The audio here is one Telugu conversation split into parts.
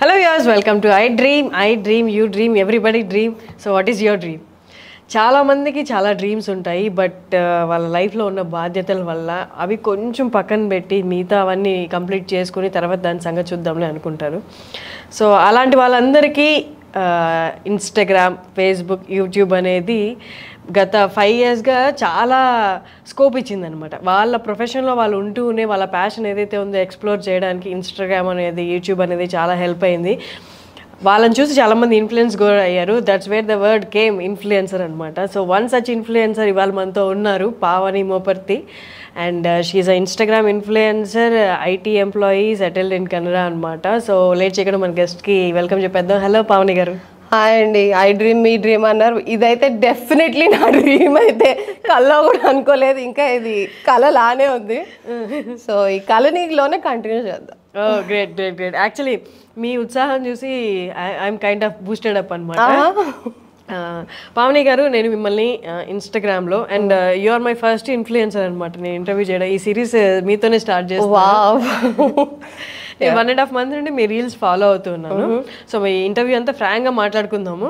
Hello viewers, welcome to I Dream, you dream, everybody dream. So what is your dream? చాలా మందికి చాలా డ్రీమ్స్ ఉంటాయి, బట్ వాళ్ళ లైఫ్లో ఉన్న బాధ్యతల వల్ల అవి కొంచెం పక్కన పెట్టి మిగతా అవన్నీ కంప్లీట్ చేసుకుని తర్వాత దాని సంగతి చూద్దామని అనుకుంటారు. సో అలాంటి వాళ్ళందరికీ ఇన్స్టాగ్రామ్, ఫేస్బుక్, యూట్యూబ్ అనేది గత 5 yearsగా చాలా స్కోప్ ఇచ్చిందనమాట. వాళ్ళ ప్రొఫెషన్లో వాళ్ళు ఉంటూనే వాళ్ళ ప్యాషన్ ఏదైతే ఉందో ఎక్స్ప్లోర్ చేయడానికి ఇన్స్టాగ్రామ్ అనేది, యూట్యూబ్ అనేది చాలా హెల్ప్ అయింది. వాళ్ళని చూసి చాలామంది ఇన్ఫ్లుయెన్స్ కూడా అయ్యారు. That's where the word came, influencer అనమాట. సో వన్ సచ్ ఇన్ఫ్లుయెన్సర్ ఇవాళ మనతో ఉన్నారు, Pavani Moparthi. And she's a Instagram influencer, IT employee, settled in Canada అనమాట. సో లేట్ చేయకుండా మన గెస్ట్కి వెల్కమ్ చెప్పేద్దాం. హలో పావని గారు. హాయ్ అండి. ఐ డ్రీమ్ మీ డ్రీమ్ అన్నారు. ఇదైతే డెఫినెట్లీ నా డ్రీమ్ అయితే కళ్ళలో కూడా అనుకోలేదు. ఇంకా ఇది కళ లానే ఉంది. సో ఈ కళనిలోనే కంటిన్యూ చేద్దాం. Great great great. యాక్చువల్లీ మీ ఉత్సాహం చూసి I'm kind of boosted up అనమాట. పావని గారు, నేను మిమ్మల్ని ఇన్స్టాగ్రామ్లో and you are my first influencer అనమాట. నేను ఇంటర్వ్యూ చేయడం, ఈ సిరీస్ మీతోనే స్టార్ట్ చేస్తాను. 1.5 months నుండి మీ రీల్స్ ఫాలో అవుతున్నాను. సో మీ ఇంటర్వ్యూ అంతా ఫ్రాంక్గా మాట్లాడుకుందాము.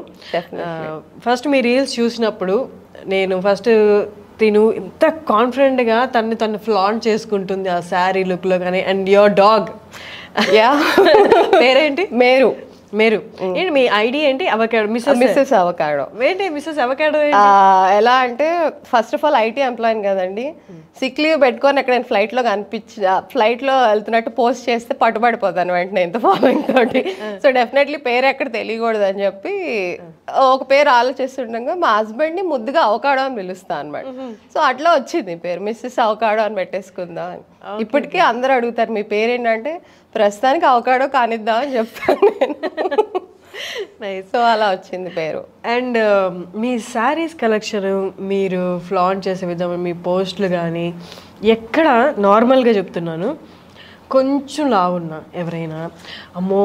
ఫస్ట్ మీ రీల్స్ చూసినప్పుడు నేను తిను ఎంత కాన్ఫిడెంట్గా తను ఫ్లాంట్ చేసుకుంటుంది ఆ శారీ లుక్లో కానీ. అండ్ యువర్ డాగ్ పేరేంటి? మేరు. ఏంటి మీ ఐడి ఏంటి? Avocado, mrs avocado. ఏంటి మిస్సెస్ అవకాడో? ఎలా అంటే first of all IT employee కదండి. సిక్ లీవ్ పెట్టుకొని ఎక్కడ నేను ఫ్లైట్లో వెళ్తున్నట్టు పోస్ట్ చేస్తే పట్టుబడిపోతాను వెంటనే ఇంత ఫాలోయింగ్ తోటి. సో డెఫినెట్లీ పేరు ఎక్కడ తెలియకూడదు అని చెప్పి ఒక పేరు ఆలోచిస్తుండగా మా హస్బెండ్ని ముద్దుగా అవకాడో అని పిలుస్తాను అనమాట. సో అట్లా వచ్చింది పేరు, మిస్సెస్ అవకాడో అని పెట్టేసుకుందాం అని. ఇప్పటికీ అందరూ అడుగుతారు మీ పేరు ఏంటంటే ప్రస్తుతానికి అవకాడో కానిద్దాం అని చెప్తాను నేను. సో అలా వచ్చింది పేరు. అండ్ మీ శారీస్ కలెక్షన్, మీరు ఫ్లాంట్ చేసే విధానం, మీ పోస్టులు కానీ ఎక్కడ నార్మల్గా చెప్తున్నాను, కొంచెం లావున్నా ఎవరైనా అమ్మో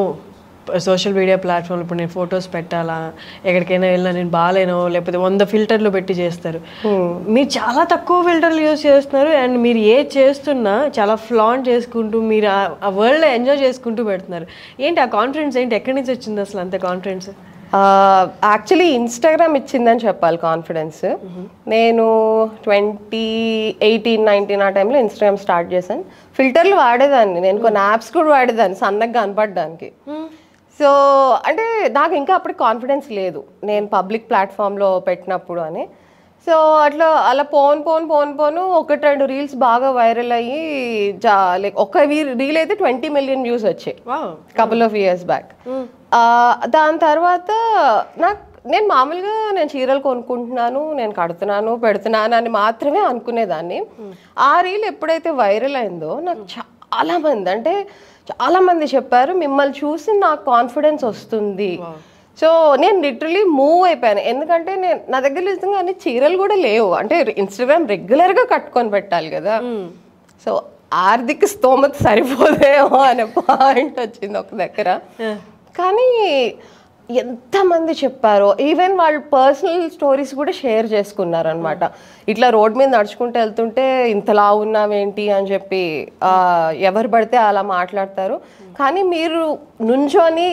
సోషల్ మీడియా ప్లాట్ఫామ్ ఇప్పుడు నేను ఫొటోస్ పెట్టాలా, ఎక్కడికైనా వెళ్ళినా నేను బాగాలేనో, లేకపోతే 100 ఫిల్టర్లు పెట్టి చేస్తారు. మీరు చాలా తక్కువ ఫిల్టర్లు యూజ్ చేస్తున్నారు. అండ్ మీరు ఏ చేస్తున్నా చాలా ఫ్లాంట్ చేసుకుంటూ మీరు ఆ వరల్డ్ ఎంజాయ్ చేసుకుంటూ పెడుతున్నారు. ఏంటి ఆ కాన్ఫిడెన్స్ ఏంటి? ఎక్కడి నుంచి వచ్చింది అసలు అంత కాన్ఫిడెన్స్? యాక్చువల్లీ ఇన్స్టాగ్రామ్ ఇచ్చిందని చెప్పాలి కాన్ఫిడెన్స్. నేను 2018-19 ఆ టైంలో ఇన్స్టాగ్రామ్ స్టార్ట్ చేశాను. ఫిల్టర్లు వాడేదాన్ని, నేను కొన్ని యాప్స్ కూడా వాడేదాన్ని సన్నగా కనపడడానికి. సో అంటే నాకు ఇంకా అప్పటికి కాన్ఫిడెన్స్ లేదు నేను పబ్లిక్ ప్లాట్ఫామ్లో పెట్టినప్పుడు అని. సో అలా పోను 1-2 రీల్స్ బాగా వైరల్ అయ్యి లైక్ ఒక రీల్ అయితే 20 million వ్యూస్ వచ్చాయి కపుల్ ఆఫ్ ఇయర్స్ బ్యాక్. దాని తర్వాత నేను మామూలుగా నేను చీరలు కొనుక్కుంటున్నాను, నేను కడుతున్నాను, పెడుతున్నాను అని మాత్రమే అనుకునేదాన్ని. ఆ రీల్ ఎప్పుడైతే వైరల్ అయిందో నాకు చాలా మంది చెప్పారు మిమ్మల్ని చూసి నాకు కాన్ఫిడెన్స్ వస్తుంది. సో నేను లిటరలీ మూవ్ అయిపోయాను. ఎందుకంటే నా దగ్గర నిజంగా అన్ని చీరలు కూడా లేవు. అంటే ఇన్స్టాగ్రామ్ రెగ్యులర్గా కట్టుకొని పెట్టాలి కదా. సో ఆర్థిక స్తోమత సరిపోదేమో అనే పాయింట్ వచ్చింది ఒక దగ్గర. కానీ ఎంతమంది చెప్పారో, ఈవెన్ వాళ్ళు పర్సనల్ స్టోరీస్ కూడా షేర్ చేసుకున్నారు అనమాట. ఇట్లా రోడ్ మీద నడుచుకుంటూ వెళ్తుంటే ఇంతలా ఉన్నావేంటి అని చెప్పి ఎవరు పడితే అలా మాట్లాడతారు. కానీ మీరు నుంచొని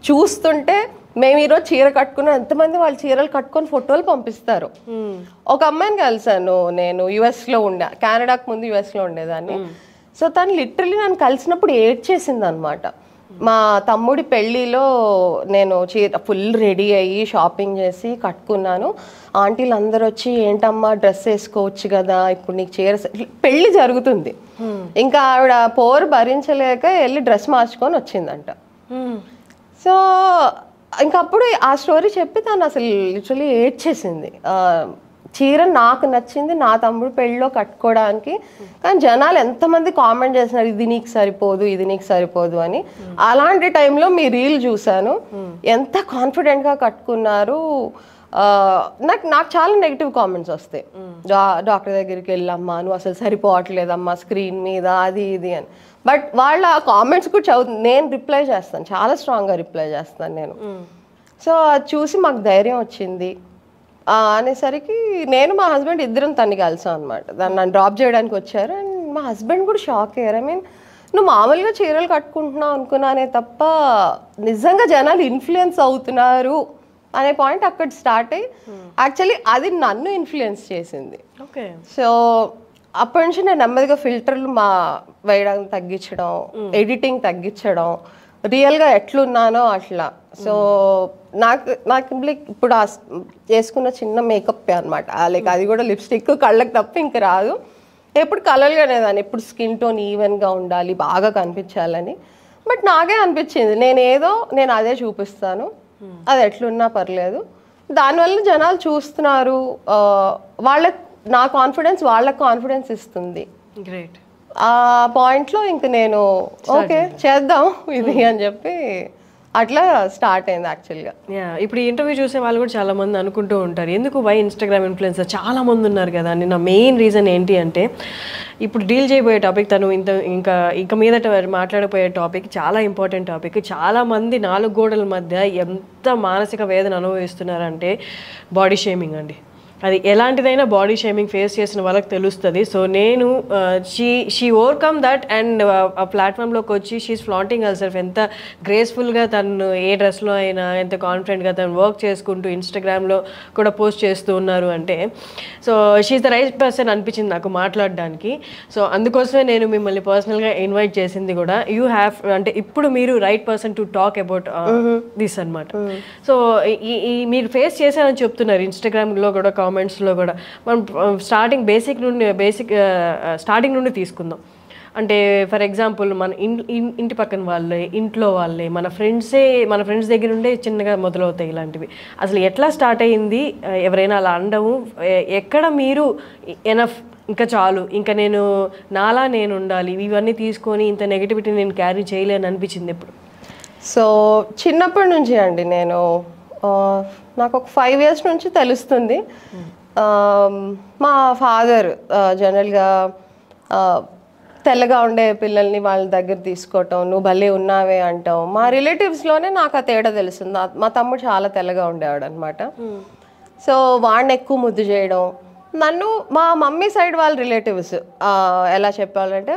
చూస్తుంటే మేము ఈరోజు చీర కట్టుకున్నాం, ఎంతమంది వాళ్ళు చీరలు కట్టుకొని ఫోటోలు పంపిస్తారు. ఒక అమ్మాయిని కలిసాను నేను, యుఎస్లో కెనడాకు ముందు యుఎస్లో ఉండేదాన్ని. సో తను లిటరలీ నన్ను కలిసినప్పుడు ఏడ్చేసింది అనమాట. మా తమ్ముడి పెళ్ళిలో నేను ఫుల్ రెడీ అయ్యి షాపింగ్ చేసి కట్టుకున్నాను. ఆంటీలు అందరూ వచ్చి ఏంటమ్మా డ్రెస్ వేసుకోవచ్చు కదా, ఇప్పుడు నీకు చీర పెళ్ళి జరుగుతుంది. ఇంకా ఆవిడ పోరు భరించలేక వెళ్ళి డ్రెస్ మార్చుకొని వచ్చిందంట. సో ఇంకప్పుడు ఆ స్టోరీ చెప్పి తను అసలు లిటరలీ ఏడ్చేసింది. చీర నాకు నచ్చింది నా తమ్ముడు పెళ్ళిలో కట్టుకోవడానికి, కానీ జనాలు ఎంతమంది కామెంట్ చేస్తున్నారు ఇది నీకు సరిపోదు, ఇది నీకు సరిపోదు అని. అలాంటి టైంలో మీ రీల్ చూశాను, ఎంత కాన్ఫిడెంట్గా కట్టుకున్నారు. నాకు చాలా నెగిటివ్ కామెంట్స్ వస్తాయి. డాక్టర్ దగ్గరికి వెళ్ళమ్మా, నువ్వు అసలు సరిపోవట్లేదమ్మా స్క్రీన్ మీద, అది ఇది అని. బట్ వాళ్ళ కామెంట్స్ కూడా నేను రిప్లై చేస్తాను, చాలా స్ట్రాంగ్గా రిప్లై చేస్తాను నేను. సో అది చూసి మాకు ధైర్యం వచ్చింది. అనేసరికి నేను మా హస్బెండ్ ఇద్దరం తన్ని కలిసాం అనమాట. నన్ను డ్రాప్ చేయడానికి వచ్చారు. అండ్ మా హస్బెండ్ కూడా షాక్ అయ్యారు. ఐ మీన్ నువ్వు మామూలుగా చీరలు కట్టుకుంటున్నావు అనుకున్నానే తప్ప నిజంగా జనాలు ఇన్ఫ్లుయెన్స్ అవుతున్నారు అనే పాయింట్ అక్కడ స్టార్ట్ అయ్యి యాక్చువల్లీ అది నన్ను ఇన్ఫ్లుయెన్స్ చేసింది. ఓకే. సో అప్పటి నుంచి నేను నెమ్మదిగా ఫిల్టర్లు వేయడం తగ్గించడం, ఎడిటింగ్ తగ్గించడం, రియల్గా ఎట్లున్నానో అట్లా. సో నాకు లైక్ ఇప్పుడు చేసుకున్న చిన్న మేకప్ అనమాట, లైక్ అది కూడా లిప్స్టిక్ కళ్ళకి తప్ప ఇంక రాదు. ఎప్పుడు కలర్గానే దాన్ని, ఎప్పుడు స్కిన్ టోన్ ఈవెన్గా ఉండాలి, బాగా కనిపించాలని. బట్ నాకే అనిపించింది నేను అదే చూపిస్తాను, అది ఎట్లున్నా పర్లేదు. దానివల్ల జనాలు చూస్తున్నారు, నా కాన్ఫిడెన్స్ వాళ్ళకి కాన్ఫిడెన్స్ ఇస్తుంది. గ్రేట్. ఆ పాయింట్లో ఇంక నేను ఓకే చేద్దాం ఇది అని చెప్పి అట్లా స్టార్ట్ అయింది యాక్చువల్గా. ఇప్పుడు ఈ ఇంటర్వ్యూ చూసే వాళ్ళు కూడా చాలా మంది అనుకుంటూ ఉంటారు, ఎందుకు వై ఇన్స్టాగ్రామ్ ఇన్ఫ్లుయెన్సర్ చాలా మంది ఉన్నారు కదా అని. నా మెయిన్ రీజన్ ఏంటి అంటే, ఇప్పుడు డీల్ చేయబోయే టాపిక్ తను ఇంకా మీదట మాట్లాడబోయే టాపిక్ చాలా ఇంపార్టెంట్ టాపిక్. చాలామంది 4 గోడల మధ్య ఎంత మానసిక వేదన అనుభవిస్తున్నారంటే బాడీ షేమింగ్ అండి. అది ఎలాంటిదైనా బాడీ షేమింగ్ ఫేస్ చేసిన వాళ్ళకి తెలుస్తుంది. సో నేను షీ ఓవర్కమ్ దట్ అండ్ ఆ ప్లాట్ఫామ్లోకి వచ్చి షీఈస్ ఫ్లాంటింగ్ హర్ సెల్ఫ్. ఎంత గ్రేస్ఫుల్గా తను ఏ డ్రెస్లో అయినా ఎంత కాన్ఫిడెంట్గా తను వర్క్ చేసుకుంటూ ఇన్స్టాగ్రామ్లో కూడా పోస్ట్ చేస్తూ ఉన్నారు అంటే, so she's the right person అనిపించింది నాకు మాట్లాడడానికి. సో అందుకోసమే నేను మిమ్మల్ని పర్సనల్గా ఇన్వైట్ చేసింది కూడా. యూ హ్యావ్ అంటే ఇప్పుడు మీరు right person to talk about this అనమాట. సో మీరు ఫేస్ చేశారని చెప్తున్నారు ఇన్స్టాగ్రామ్లో కూడా, కామెంట్స్లో కూడా. మనం స్టార్టింగ్ నుండి తీసుకుందాం. అంటే ఫర్ ఎగ్జాంపుల్ మన ఇంటి పక్కన వాళ్ళే, ఇంట్లో వాళ్ళే, మన ఫ్రెండ్స్ దగ్గర నుండే చిన్నగా మొదలవుతాయి ఇలాంటివి. అసలు ఎట్లా స్టార్ట్ అయ్యింది, ఎవరైనా అలా అనడము, ఎక్కడ మీరు ఎనఫ్ ఇంకా చాలు, ఇంకా నేను ఉండాలి, ఇవన్నీ తీసుకొని ఇంత నెగిటివిటీ నేను క్యారీ చేయలేని అనిపించింది ఎప్పుడు? సో చిన్నప్పటి నుంచి అండి, నాకు ఒక 5 years నుంచి తెలుస్తుంది. మా ఫాదర్ జనరల్గా తెల్లగా ఉండే పిల్లల్ని వాళ్ళ దగ్గర తీసుకోవటం, నువ్వు భలే ఉన్నావే అంటాం. మా రిలేటివ్స్లోనే నాకు ఆ తేడా తెలుస్తుంది. మా తమ్ముడు చాలా తెల్లగా ఉండేవాడు అనమాట. సో వాడిని ఎక్కువ ముద్దు చేయడం. నన్ను మా మమ్మీ సైడ్ వాళ్ళ రిలేటివ్స్ ఎలా చెప్పాలంటే,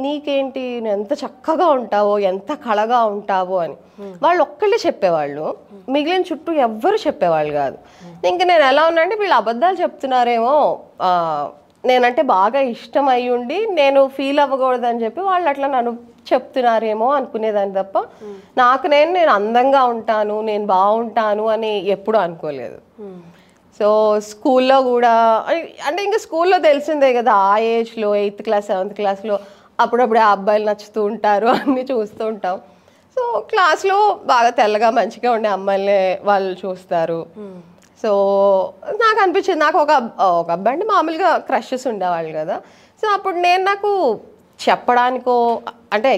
నీకేంటి, నువ్వు ఎంత చక్కగా ఉంటావో, ఎంత కళగా ఉంటావో అని వాళ్ళు ఒక్కళ్ళే చెప్పేవాళ్ళు. మిగిలిన చుట్టూ ఎవ్వరు చెప్పేవాళ్ళు కాదు. ఇంక నేను ఎలా ఉన్నానంటే, వీళ్ళు అబద్ధాలు చెప్తున్నారేమో, నేనంటే బాగా ఇష్టం అయ్యి ఉండి నేను ఫీల్ అవ్వకూడదని చెప్పి వాళ్ళు అట్లా నన్ను చెప్తున్నారేమో అనుకునేదాన్ని తప్ప నాకు నేను అందంగా ఉంటాను, నేను బాగుంటాను అని ఎప్పుడూ అనుకోలేదు. సో స్కూల్లో కూడా అంటే ఇంకా స్కూల్లో తెలిసిందే కదా, ఆ ఏజ్లో 8th class 7th classలో అప్పుడప్పుడు ఆ అబ్బాయిలు నచ్చుతూ ఉంటారు, అన్నీ చూస్తూ ఉంటాం. సో క్లాస్లో బాగా తెల్లగా మంచిగా ఉండే అమ్మాయిలే వాళ్ళు చూస్తారు. సో నాకు అనిపించింది, నాకు ఒక అబ్బాయి అంటే మామూలుగా క్రషెస్ ఉండేవాళ్ళు కదా. సో అప్పుడు నాకు చెప్పడానికో అంటే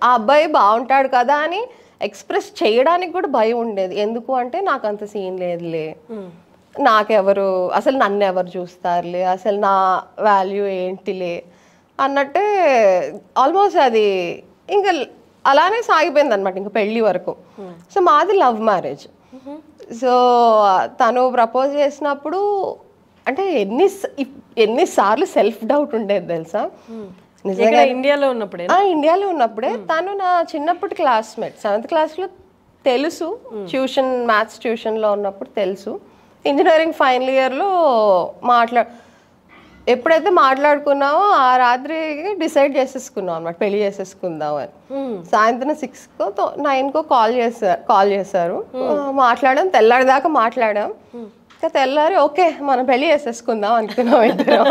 ఆ అబ్బాయి బాగుంటాడు కదా అని ఎక్స్ప్రెస్ చేయడానికి కూడా భయం ఉండేది. ఎందుకు అంటే నాకు అంత సీన్ లేదులే, అసలు నన్ను ఎవరు చూస్తారులే, అసలు నా వాల్యూ ఏంటిలే అన్నట్టే ఆల్మోస్ట్ అది ఇంకా అలానే సాగిపోయింది అనమాట, ఇంకా పెళ్ళి వరకు. సో మాది లవ్ మ్యారేజ్. సో తను ప్రపోజ్ చేసినప్పుడు అంటే ఎన్నిసార్లు సెల్ఫ్ డౌట్ ఉండేది తెలుసా. నిజంగా ఇండియాలో ఉన్నప్పుడే తను నా చిన్నప్పటి క్లాస్మేట్. 7th classలో తెలుసు, మ్యాథ్స్ ట్యూషన్లో ఉన్నప్పుడు తెలుసు. ఇంజనీరింగ్ ఫైనల్ ఇయర్లో ఎప్పుడైతే మాట్లాడుకున్నామో ఆ రాత్రి డిసైడ్ చేసేసుకున్నాం అన్నమాట, పెళ్లి చేసేసుకుందాం అని. సాయంత్రం 6కో 9కో కాల్ చేశారు. మాట్లాడాం, తెల్లారిదాకా మాట్లాడాం. ఇంకా తెల్లారి ఓకే మనం పెళ్లి చేసేసుకుందాం అనుకున్నాం ఇద్దరం.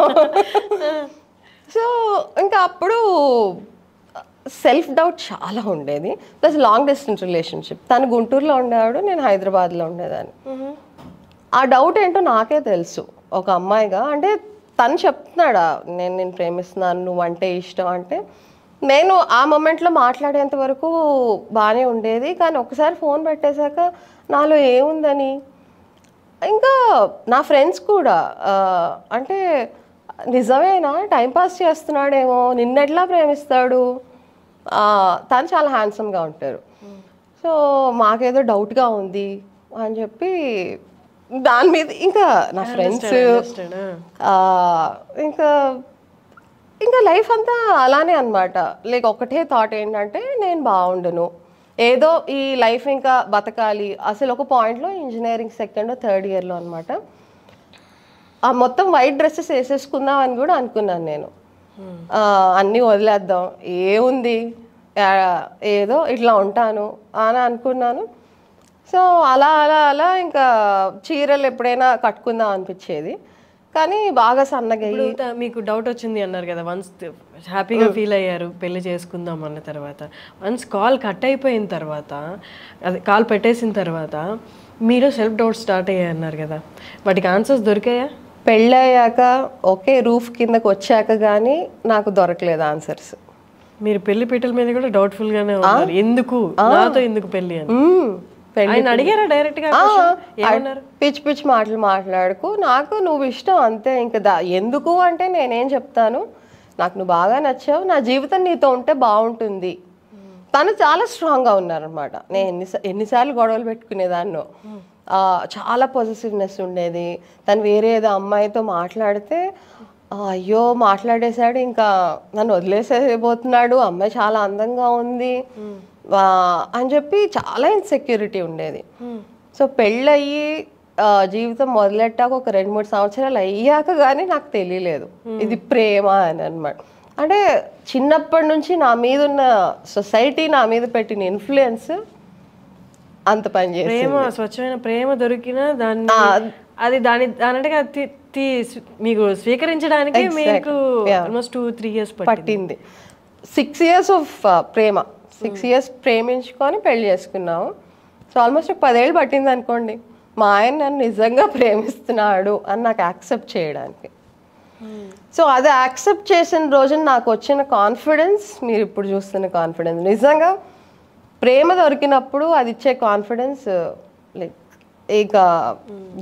సో ఇంకా అప్పుడు సెల్ఫ్ డౌట్ చాలా ఉండేది. Plus long distance relationship. తను గుంటూరులో ఉండేవాడు, నేను హైదరాబాద్లో ఉండేదాన్ని. ఆ డౌట్ ఏంటో నాకే తెలుసు ఒక అమ్మాయిగా. అంటే తను చెప్తున్నాడా నేను ప్రేమిస్తున్నాను, నువ్వు అంటే ఇష్టం అంటే. నేను ఆ మూమెంట్లో మాట్లాడేంత వరకు బాగానే ఉండేది, కానీ ఒకసారి ఫోన్ పెట్టేశాక నాలో ఏముందని. ఇంకా నా ఫ్రెండ్స్ కూడా అంటే నిజమేనా, టైంపాస్ చేస్తున్నాడేమో, నిన్నెట్లా ప్రేమిస్తాడు, తను చాలా హ్యాండ్సమ్గా ఉంటారు. సో మాకేదో డౌట్గా ఉంది అని చెప్పి దాని మీద ఇంకా నా ఫ్రెండ్స్ ఇంకా ఇంకా లైఫ్ అంతా అలానే అనమాట. లైక్ ఒకటే థాట్ ఏంటంటే నేను బాగుండను, ఏదో ఈ లైఫ్ ఇంకా బతకాలి. అసలు ఒక పాయింట్లో ఇంజనీరింగ్ సెకండ్ థర్డ్ ఇయర్లో అనమాట, ఆ మొత్తం వైట్ డ్రెస్సెస్ వేసేసుకుందాం అని కూడా అనుకున్నాను నేను. అన్నీ వదిలేద్దాం, ఏముంది ఏదో ఇట్లా ఉంటాను అని అనుకున్నాను. సో అలా అలా అలా ఇంకా చీరలు ఎప్పుడైనా కట్టుకుందాం అనిపించేది, కానీ బాగా సన్నగా మీకు డౌట్ వచ్చింది అన్నారు కదా, వన్స్ హ్యాపీగా ఫీల్ అయ్యారు పెళ్లి చేసుకుందాం అన్న తర్వాత, వన్స్ కాల్ కట్ అయిపోయిన తర్వాత, అది కాల్ పెట్టేసిన తర్వాత మీరు సెల్ఫ్ డౌట్ స్టార్ట్ అయ్యాయి అన్నారు కదా, వాటికి ఆన్సర్స్ దొరికాయా? పెళ్ళయ్యాక ఓకే రూఫ్ కిందకు వచ్చాక కానీ నాకు దొరకలేదు ఆన్సర్స్. మీరు పెళ్లి పీటల మీద కూడా డౌట్ఫుల్ గానే ఉన్నారు, ఎందుకు నాతో ఎందుకు పెళ్లి అని ఆయన అడిగారా డైరెక్ట్ గా? పిచ్చి పిచ్చి మాటలు మాట్లాడుకు, నాకు నువ్వు ఇష్టం అంతే. ఇంకా ఎందుకు అంటే నేనేం చెప్తాను, నాకు నువ్వు బాగా నచ్చావు, నా జీవితం నీతో ఉంటే బాగుంటుంది. తను చాలా స్ట్రాంగ్గా ఉన్నారనమాట. నేను ఎన్నిసార్లు గొడవలు పెట్టుకునేదాన్నో, చాలా పొజిటివ్నెస్ ఉండేది. తను వేరే ఏదో అమ్మాయితో మాట్లాడితే అయ్యో మాట్లాడేశాడు, ఇంకా నన్ను వదిలేసేపోతున్నాడు, అమ్మాయి చాలా అందంగా ఉంది అని చెప్పి చాలా ఇన్సెక్యూరిటీ ఉండేది. సో పెళ్ళయ్యి జీవితం మొదలెట్టాక ఒక 2-3 సంవత్సరాలు అయ్యాక కానీ నాకు తెలియలేదు ఇది ప్రేమ అని అనమాట. అంటే చిన్నప్పటి నుంచి నా మీద ఉన్న సొసైటీ నా మీద పెట్టిన ఇన్ఫ్లుయెన్స్ అంత పని చేసి, ప్రేమ స్వచ్ఛమైన ప్రేమ దొరికినా దాన్ని అది దానంటే మీకు స్వీకరించడానికి మీకు ఆల్మోస్ట్ 2-3 years పట్టింది. 6 years ఆఫ్ ప్రేమ, 6 years ప్రేమించుకొని పెళ్లి చేసుకున్నాము. సో ఆల్మోస్ట్ 10 ఏళ్ళు పట్టింది అనుకోండి మా ఆయన నన్ను నిజంగా ప్రేమిస్తున్నాడు అని నాకు యాక్సెప్ట్ చేయడానికి. సో అది యాక్సెప్ట్ చేసిన రోజున నాకు వచ్చిన కాన్ఫిడెన్స్ మీరు ఇప్పుడు చూస్తున్న కాన్ఫిడెన్స్. నిజంగా ప్రేమ దొరికినప్పుడు అది ఇచ్చే కాన్ఫిడెన్స్ లైక్ ఇక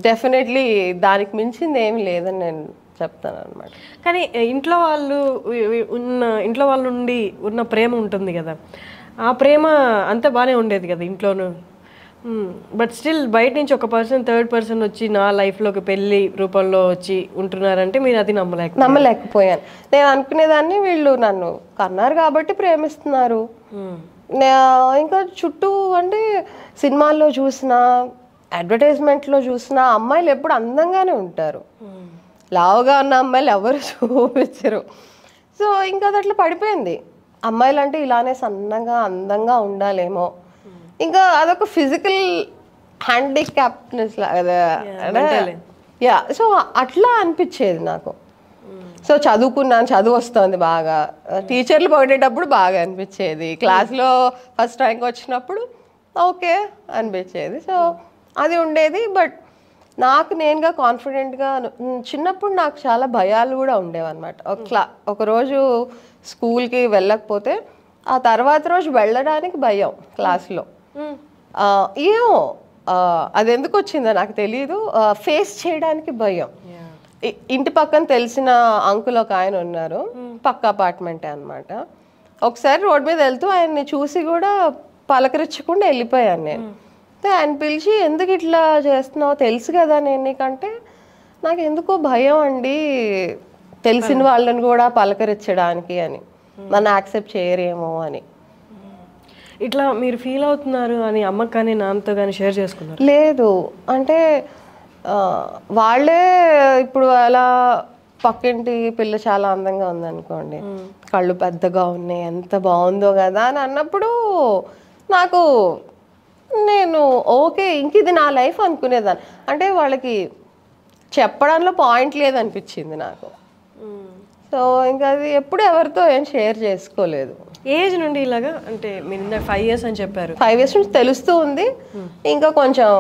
డెఫినెట్లీ దానికి మించింది ఏమి లేదని నేను చెప్తాను అనమాట. కానీ ఇంట్లో వాళ్ళ నుండి ఉన్న ప్రేమ ఉంటుంది కదా, ఆ ప్రేమ అంతా బాగానే ఉండేది కదా ఇంట్లోనూ. బట్ స్టిల్ బయట నుంచి ఒక థర్డ్ పర్సన్ వచ్చి నా లైఫ్లోకి పెళ్లి రూపంలో వచ్చి ఉంటున్నారంటే మీరు అది నమ్మలేకపోయాను. నేను అనుకునేదాన్ని వీళ్ళు నన్ను కన్నారు కాబట్టి ప్రేమిస్తున్నారు. ఇంకా చుట్టూ అంటే సినిమాల్లో చూసిన, అడ్వర్టైజ్మెంట్లో చూసిన అమ్మాయిలు ఎప్పుడు అందంగానే ఉంటారు, లావుగా ఉన్న అమ్మాయిలు ఎవరు చూపించరు. సో ఇంకా అది అట్లా పడిపోయింది. అమ్మాయిలు అంటే ఇలానే సన్నగా అందంగా ఉండాలేమో, ఇంకా అదొక ఫిజికల్ హ్యాండిక్యాప్నెస్ లాగా. సో అట్లా అనిపించేది నాకు. సో చదువుకున్నాను, చదువు వస్తుంది బాగా, టీచర్లు పొగిడేటప్పుడు బాగా అనిపించేది, క్లాస్లో ఫస్ట్ ర్యాంక్ వచ్చినప్పుడు ఓకే అనిపించేది. సో అది ఉండేది. బట్ నాకు నేనుగా కాన్ఫిడెంట్గా చిన్నప్పుడు నాకు చాలా భయాలు కూడా ఉండేవన్నమాట. ఒకరోజు స్కూల్కి వెళ్ళకపోతే ఆ తర్వాత రోజు వెళ్ళడానికి భయం క్లాస్లో. ఏమో అది ఎందుకు వచ్చిందో నాకు తెలియదు, ఫేస్ చేయడానికి భయం. ఇంటి పక్కన తెలిసిన అంకుల్ ఒక ఆయన ఉన్నారు, పక్క అపార్ట్మెంటే అనమాట. ఒకసారి రోడ్ మీద వెళ్తూ ఆయన్ని చూసి కూడా పలకరించకుండా వెళ్ళిపోయాను నేను. ఆయన పిలిచి ఎందుకు ఇట్లా చేస్తున్నావు, తెలుసు కదా నేను నీకంటే, నాకు ఎందుకో భయం అండి తెలిసిన వాళ్ళని కూడా పలకరించడానికి అని, నన్ను యాక్సెప్ట్ చేయరేమో అని. ఇట్లా మీరు ఫీల్ అవుతున్నారు అని అమ్మకి కానీ నాన్నతో కానీ షేర్ చేసుకున్నారు? లేదు, అంటే వాళ్ళే ఇప్పుడు అలా పక్కింటి పిల్ల చాలా అందంగా ఉందనుకోండి, కళ్ళు పెద్దగా ఉన్నాయి, ఎంత బాగుందో కదా అని అన్నప్పుడు నాకు నేను ఓకే ఇంక ఇది నా లైఫ్ అనుకునేదాన్ని. అంటే వాళ్ళకి చెప్పడంలో పాయింట్ లేదనిపించింది నాకు. సో ఇంకా అది ఎప్పుడు ఎవరితో ఏం షేర్ చేసుకోలేదు. ఏజ్ నుండి ఇలాగా అంటే మీరు 5 years అని చెప్పారు, 5 years నుంచి తెలుస్తూ ఉంది. ఇంకా కొంచెం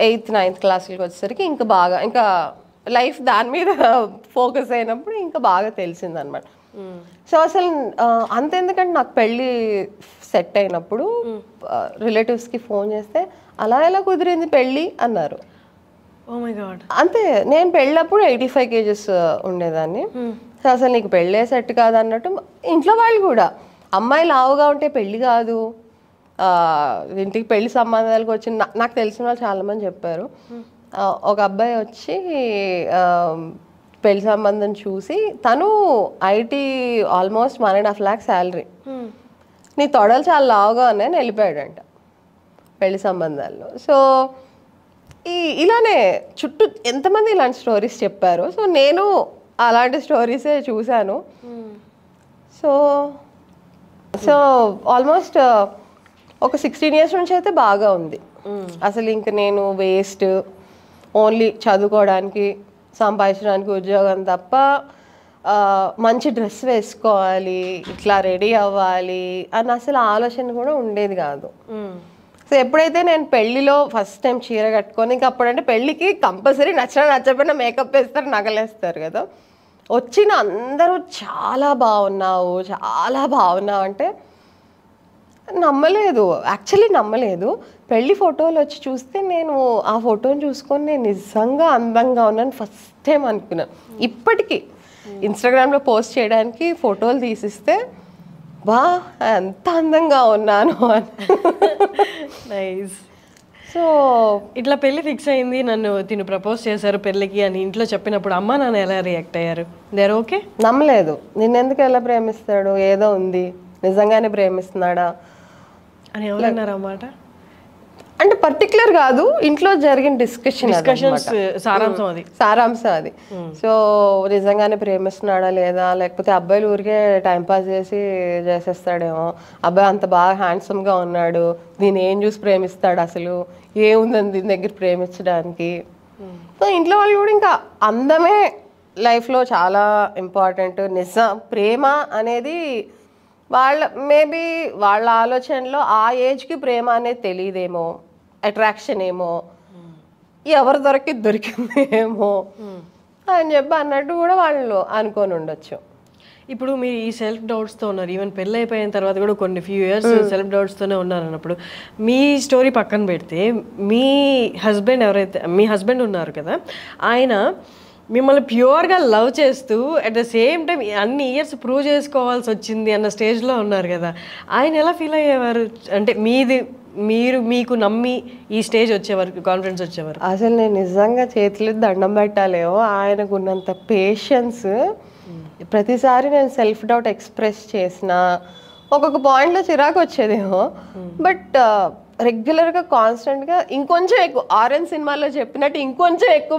8th 9th క్లాసులకి వచ్చేసరికి ఇంకా బాగా, ఇంకా లైఫ్ దాని మీద ఫోకస్ అయినప్పుడు ఇంకా బాగా తెలిసిందనమాట. సో అసలు అంతెందుకంటే నాకు పెళ్ళి సెట్ అయినప్పుడు రిలేటివ్స్కి ఫోన్ చేస్తే అలా ఎలా కుదిరింది పెళ్ళి అన్నారు. Oh my god. అంతే, నేను పెళ్ళప్పుడు 85 kgs ఉండేదాన్ని. సో అసలు నీకు పెళ్ళే సెట్ కాదు అన్నట్టు ఇంట్లో వాళ్ళు కూడా, అమ్మాయి లావుగా ఉంటే పెళ్ళి కాదు, ఇంటికి పెళ్లి సంబంధాలకు వచ్చి నాకు తెలిసిన వాళ్ళు చాలామంది చెప్పారు. ఒక అబ్బాయి వచ్చి పెళ్లి సంబంధం చూసి తను ఐటీ ఆల్మోస్ట్ 1.5 lakh శాలరీ, నీ తొడలు చాలా లావుగా ఉన్నాయని వెళ్ళిపోయాడంట పెళ్లి సంబంధాల్లో. సో ఇలానే చుట్టూ ఎంతమంది ఇలాంటి స్టోరీస్ చెప్పారు. సో నేను అలాంటి స్టోరీసే చూశాను. సో సో ఆల్మోస్ట్ ఒక 16 years నుంచి అయితే బాగా ఉంది. అసలు ఇంక నేను వేస్ట్, ఓన్లీ చదువుకోవడానికి సంపాదించడానికి ఉద్యోగం తప్ప మంచి డ్రెస్ వేసుకోవాలి, ఇట్లా రెడీ అవ్వాలి అని అసలు ఆలోచన కూడా ఉండేది కాదు. సో ఎప్పుడైతే నేను పెళ్ళిలో ఫస్ట్ టైం చీర కట్టుకొని, ఇంకా అప్పుడంటే పెళ్ళికి కంపల్సరీ నచ్చకపోయినా మేకప్ వేస్తారు, నగలేస్తారు కదా. వచ్చిన అందరూ చాలా బాగున్నావు చాలా బాగున్నావు అంటే నమ్మలేదు, యాక్చువల్లీ నమ్మలేదు. పెళ్లి ఫోటోలు వచ్చి చూస్తే నేను ఆ ఫోటోని చూసుకొని నేను నిజంగా అందంగా ఉన్నాను ఫస్ట్ టైం అనుకున్నాను. ఇప్పటికీ ఇన్స్టాగ్రామ్లో పోస్ట్ చేయడానికి ఫోటోలు తీసిస్తే బా ఎంత అందంగా ఉన్నాను అని. నైస్. సో ఇట్లా పెళ్లి ఫిక్స్ అయింది, నన్ను తిను ప్రపోజ్ చేశారు పెళ్ళికి అని ఇంట్లో చెప్పినప్పుడు అమ్మ నాన్న ఎలా రియాక్ట్ అయ్యారు? They're okay? నమ్మలేదు. నిన్నెందుకు ఎలా ప్రేమిస్తాడు, ఏదో ఉంది, నిజంగానే ప్రేమిస్తున్నాడా అని ఎవరన్నారు అన్నమాట? అంటే పర్టికులర్ కాదు, ఇంట్లో జరిగిన డిస్కషన్స్ సారాంశం అది. సో నిజంగానే ప్రేమిస్తున్నాడా లేదా, లేకపోతే అబ్బాయిలు ఊరికే టైంపాస్ చేసేస్తాడేమో, అబ్బాయి అంత బాగా హ్యాండ్సమ్గా ఉన్నాడు, దీన్ని ఏం చూసి ప్రేమిస్తాడు, అసలు ఏముందని దీని దగ్గర ప్రేమించడానికి. సో ఇంట్లో వాళ్ళు కూడా ఇంకా అందమే లైఫ్లో చాలా ఇంపార్టెంట్. ప్రేమ అనేది మేబీ వాళ్ళ ఆలోచనలో ఆ ఏజ్కి ప్రేమ అనేది తెలియదేమో, అట్రాక్షన్ ఏమో, ఎవరు దొరికింది ఏమో అని చెప్పి అన్నట్టు కూడా వాళ్ళు అనుకొని ఉండొచ్చు. ఇప్పుడు మీరు ఈ సెల్ఫ్ డౌట్స్తో ఉన్నారు, ఈవెన్ పెళ్ళి అయిపోయిన తర్వాత కూడా కొన్ని ఫ్యూ ఇయర్స్ సెల్ఫ్ డౌట్స్తోనే ఉన్నారు అన్నప్పుడు మీ స్టోరీ పక్కన పెడితే మీ హస్బెండ్ ఉన్నారు కదా, ఆయన మిమ్మల్ని ప్యూర్గా లవ్ చేస్తూ అట్ ద సేమ్ టైం అన్ని ఇయర్స్ ప్రూవ్ చేసుకోవాల్సి వచ్చింది అన్న స్టేజ్లో ఉన్నారు కదా, ఆయన ఎలా ఫీల్ అయ్యేవారు? అంటే మీకు నమ్మి ఈ స్టేజ్ వచ్చేవారు, కాన్ఫిడెన్స్ వచ్చేవారు? అసలు నేను నిజంగా చేతులు దండం పెట్టాలేమో, ఆయనకు ఉన్నంత పేషెన్స్. ప్రతిసారి నేను సెల్ఫ్ డౌట్ ఎక్స్ప్రెస్ చేసిన ఒక్కొక్క పాయింట్లో చిరాకు వచ్చేదేమో, బట్ రెగ్యులర్గా కాన్స్టెంట్గా ఇంకొంచెం ఎక్కువ, ఆరెంజ్ సినిమాలో చెప్పినట్టు ఇంకొంచెం ఎక్కువ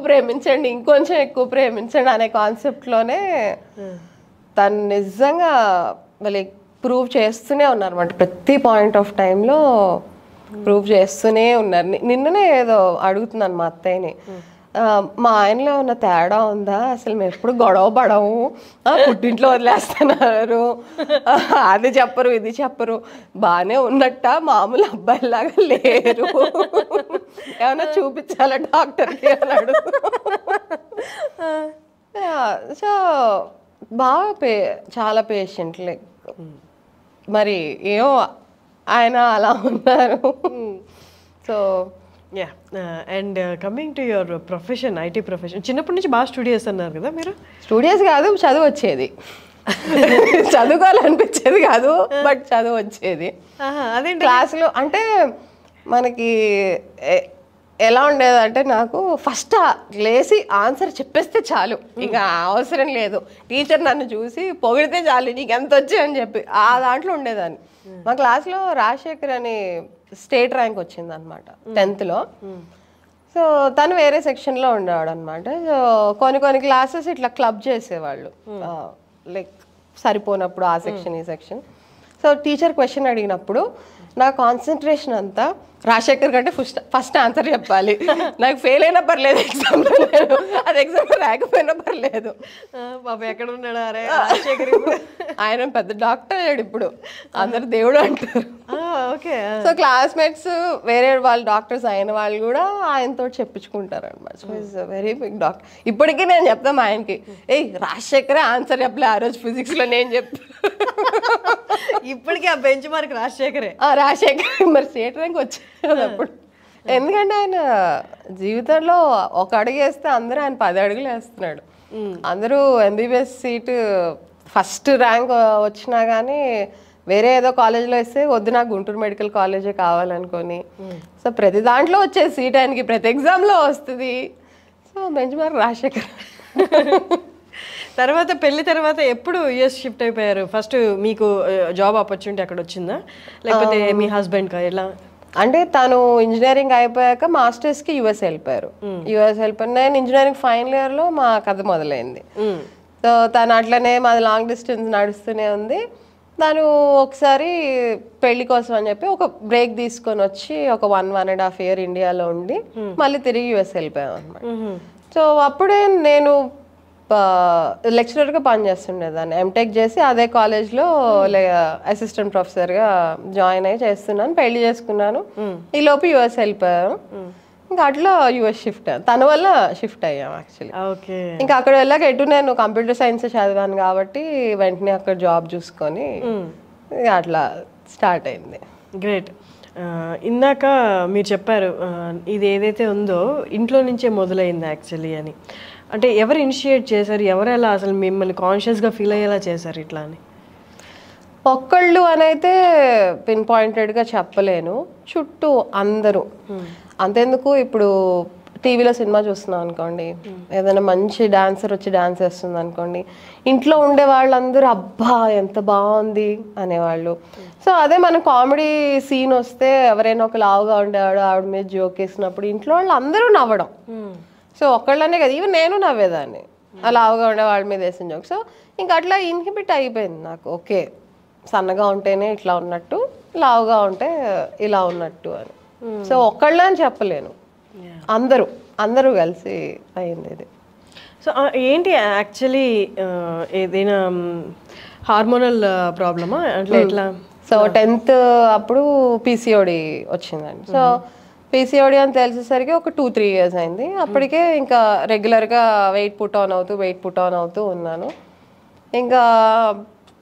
ప్రేమించండి అనే కాన్సెప్ట్లోనే తను నిజంగా మళ్ళీ ప్రూవ్ చేస్తూనే ఉన్నారు అన్నమాట. ప్రతి పాయింట్ ఆఫ్ టైంలో ప్రూవ్ చేస్తూనే ఉన్నారు. నిన్ననే ఏదో అడుగుతున్నాను మా అత్తయ్యని, మా ఆయనలో ఉన్న తేడా ఉందా, అసలు మేము ఎప్పుడు గొడవ పడము, పుట్టింట్లో వదిలేస్తున్నారు, అది చెప్పరు ఇది చెప్పరు, బాగానే ఉన్నట్ట, మామూలు అబ్బాయిలాగా లేరు, ఏమన్నా చూపించాలా డాక్టర్కి అని అడుగు. సో బాగా చాలా పేషెంట్, లైక్ మరి ఏమో ఆయన అలా ఉన్నారు. So yeah. And coming to your profession, IT profession, చిన్నప్పటి నుంచి బాగా స్టూడియోస్ అన్నారు కదా మీరు? స్టూడియోస్ కాదు, చదువు వచ్చేది, చదువుకోవాలనిపించేది కాదు, బట్ చదువు వచ్చేది. అదే క్లాసులో అంటే మనకి ఎలా ఉండేది అంటే, నాకు ఫస్ట్ లేసి ఆన్సర్ చెప్పేస్తే చాలు, ఇంకా అవసరం లేదు, టీచర్ నన్ను చూసి పొగిడితే చాలు నీకు ఎంత వచ్చి అని చెప్పి ఆ దాంట్లో ఉండేదాన్ని. మా క్లాస్లో రాజశేఖర్ అని స్టేట్ ర్యాంక్ వచ్చింది అనమాట 10th లో. సో తను వేరే సెక్షన్లో ఉండేవాడు అనమాట. సో కొన్ని క్లాసెస్ ఇట్లా క్లబ్ చేసేవాళ్ళు, లైక్ సరిపోనప్పుడు ఆ సెక్షన్ ఈ సెక్షన్. సో టీచర్ క్వశ్చన్ అడిగినప్పుడు నా కాన్సన్ట్రేషన్ అంతా రాజశేఖర్ కంటే ఫస్ట్ ఆన్సర్ చెప్పాలి, నాకు ఫెయిల్ అయినా పర్లేదు ఎగ్జామ్లో, అది ఎగ్జామ్లో రాకపోయినా పర్లేదు. బాబు ఎక్కడ ఉన్నాడు అరే రాజశేఖర్? ఆయన పెద్ద డాక్టర్ అయ్యాడు ఇప్పుడు, అందరు దేవుడు అంటారు. ఓకే. సో క్లాస్మేట్స్ వేరే వాళ్ళు డాక్టర్స్ అయిన వాళ్ళు కూడా ఆయనతో చెప్పించుకుంటారు అనమాట. So is very big doctor. ఇప్పటికీ నేను చెప్తాం ఆయనకి, ఏయ్ రాజశేఖరే ఆన్సర్ చెప్పలే ఆ రోజు ఫిజిక్స్లో, నేను చెప్పి ఇప్పటికీ ఆ బెంచ్ మార్క్ రాజశేఖరే. రాజశేఖర్ మరి స్టేట్ ర్యాంక్ వచ్చేది అప్పుడు. ఎందుకంటే ఆయన జీవితంలో ఒక అడుగు వేస్తే అందరూ ఆయన 10 అడుగులు వేస్తున్నాడు. అందరూ ఎంబీబీఎస్ సీటు ఫస్ట్ ర్యాంక్ వచ్చినా కానీ వేరే ఏదో కాలేజ్లో వేస్తే వద్దు, నాకు గుంటూరు మెడికల్ కాలేజే కావాలనుకొని, సో ప్రతి దాంట్లో వచ్చే సీట్ ఆయనకి ప్రతి ఎగ్జామ్లో వస్తుంది. So bench mark Rajasekhar. తర్వాత పెళ్లి తర్వాత ఎప్పుడు యుఎస్ షిఫ్ట్ అయిపోయారు? ఫస్ట్ మీకు జాబ్ ఆపర్చునిటీ అక్కడ వచ్చిందా, లేకపోతే మీ హస్బెండ్ కా ఎలా? అంటే తను ఇంజనీరింగ్ అయిపోయాక మాస్టర్స్కి యుఎస్ వెళ్ళిపోయారు. యుఎస్ వెళ్ళిపోయారు. నేను ఇంజనీరింగ్ ఫైనల్ ఇయర్లో మా కథ మొదలైంది. సో తను అట్లనే మాది లాంగ్ డిస్టెన్స్ నడుస్తూనే ఉంది. తను ఒకసారి పెళ్లి కోసం అని చెప్పి ఒక బ్రేక్ తీసుకొని వచ్చి ఒక 1.5 year ఇండియాలో ఉండి మళ్ళీ తిరిగి యుఎస్ వెళ్ళిపోయాం అనమాట. సో అప్పుడే నేను లెక్చరర్గా పనిచేస్తుండేదాన్ని. ఎంటెక్ చేసి అదే కాలేజ్లో అసిస్టెంట్ ప్రొఫెసర్గా జాయిన్ అయ్యి చేస్తున్నాను. పెళ్లి చేసుకున్నాను. ఈ లోపు యుఎస్ వెళ్ళిపోయాను. ఇంకా అట్లా యుఎస్ షిఫ్ట్ అయ్యాను. తన వల్ల షిఫ్ట్ అయ్యాం యాక్చువల్లీ. ఇంకా అక్కడ వెళ్ళాక ఎటు నేను కంప్యూటర్ సైన్స్ చదివాను కాబట్టి వెంటనే అక్కడ జాబ్ చూసుకొని అట్లా స్టార్ట్ అయింది. గ్రేట్. ఇందాక మీరు చెప్పారు ఇది ఏదైతే ఉందో ఇంట్లో నుంచే మొదలైంది యాక్చువల్లీ అని. అంటే ఎవరు ఇనిషియేట్ చేశారు, ఎవరు ఎలా అసలు మిమ్మల్ని కాన్షియస్గా ఫీల్ అయ్యేలా చేశారు ఇట్లా అని? ఒక్కళ్ళు అని అయితే పిన్ పాయింటెడ్గా చెప్పలేను, చుట్టూ అందరూ. అంతెందుకు ఇప్పుడు టీవీలో సినిమా చూస్తున్నాం అనుకోండి, ఏదైనా మంచి డాన్సర్ వచ్చి డాన్స్ వేస్తుంది అనుకోండి, ఇంట్లో ఉండే వాళ్ళందరూ అబ్బా ఎంత బాగుంది అనేవాళ్ళు. సో అదే మన కామెడీ సీన్ వస్తే ఎవరైనా ఒక లావుగా ఉండేవాడు ఆవిడ మీద జోక్ వేసినప్పుడు ఇంట్లో వాళ్ళు అందరూ నవ్వడం. సో ఒక్కళ్ళనే కదా, ఈవెన్ నేను నవ్వేదాన్ని ఆ లావుగా ఉండే వాళ్ళ మీద వేసిన జోక్. సో ఇంకా అట్లా ఇన్హిబిట్ అయిపోయింది నాకు. ఓకే సన్నగా ఉంటేనే ఇట్లా ఉన్నట్టు, లావుగా ఉంటే ఇలా ఉన్నట్టు అని. సో ఒక్కళ్ళ అని చెప్పలేను, అందరూ కలిసి అయింది ఇది. సో ఏంటి యాక్చువల్లీ ఏదైనా హార్మోనల్ ప్రాబ్లమా అట్లా ఎట్లా? సో 10th అప్పుడు పీసీఓడి వచ్చిందండి. సో పీసీఓడి అని తెలిసేసరికి ఒక 2-3 years అయింది. అప్పటికే ఇంకా రెగ్యులర్గా వెయిట్ పుట్ ఆన్ అవుతూ ఉన్నాను. ఇంకా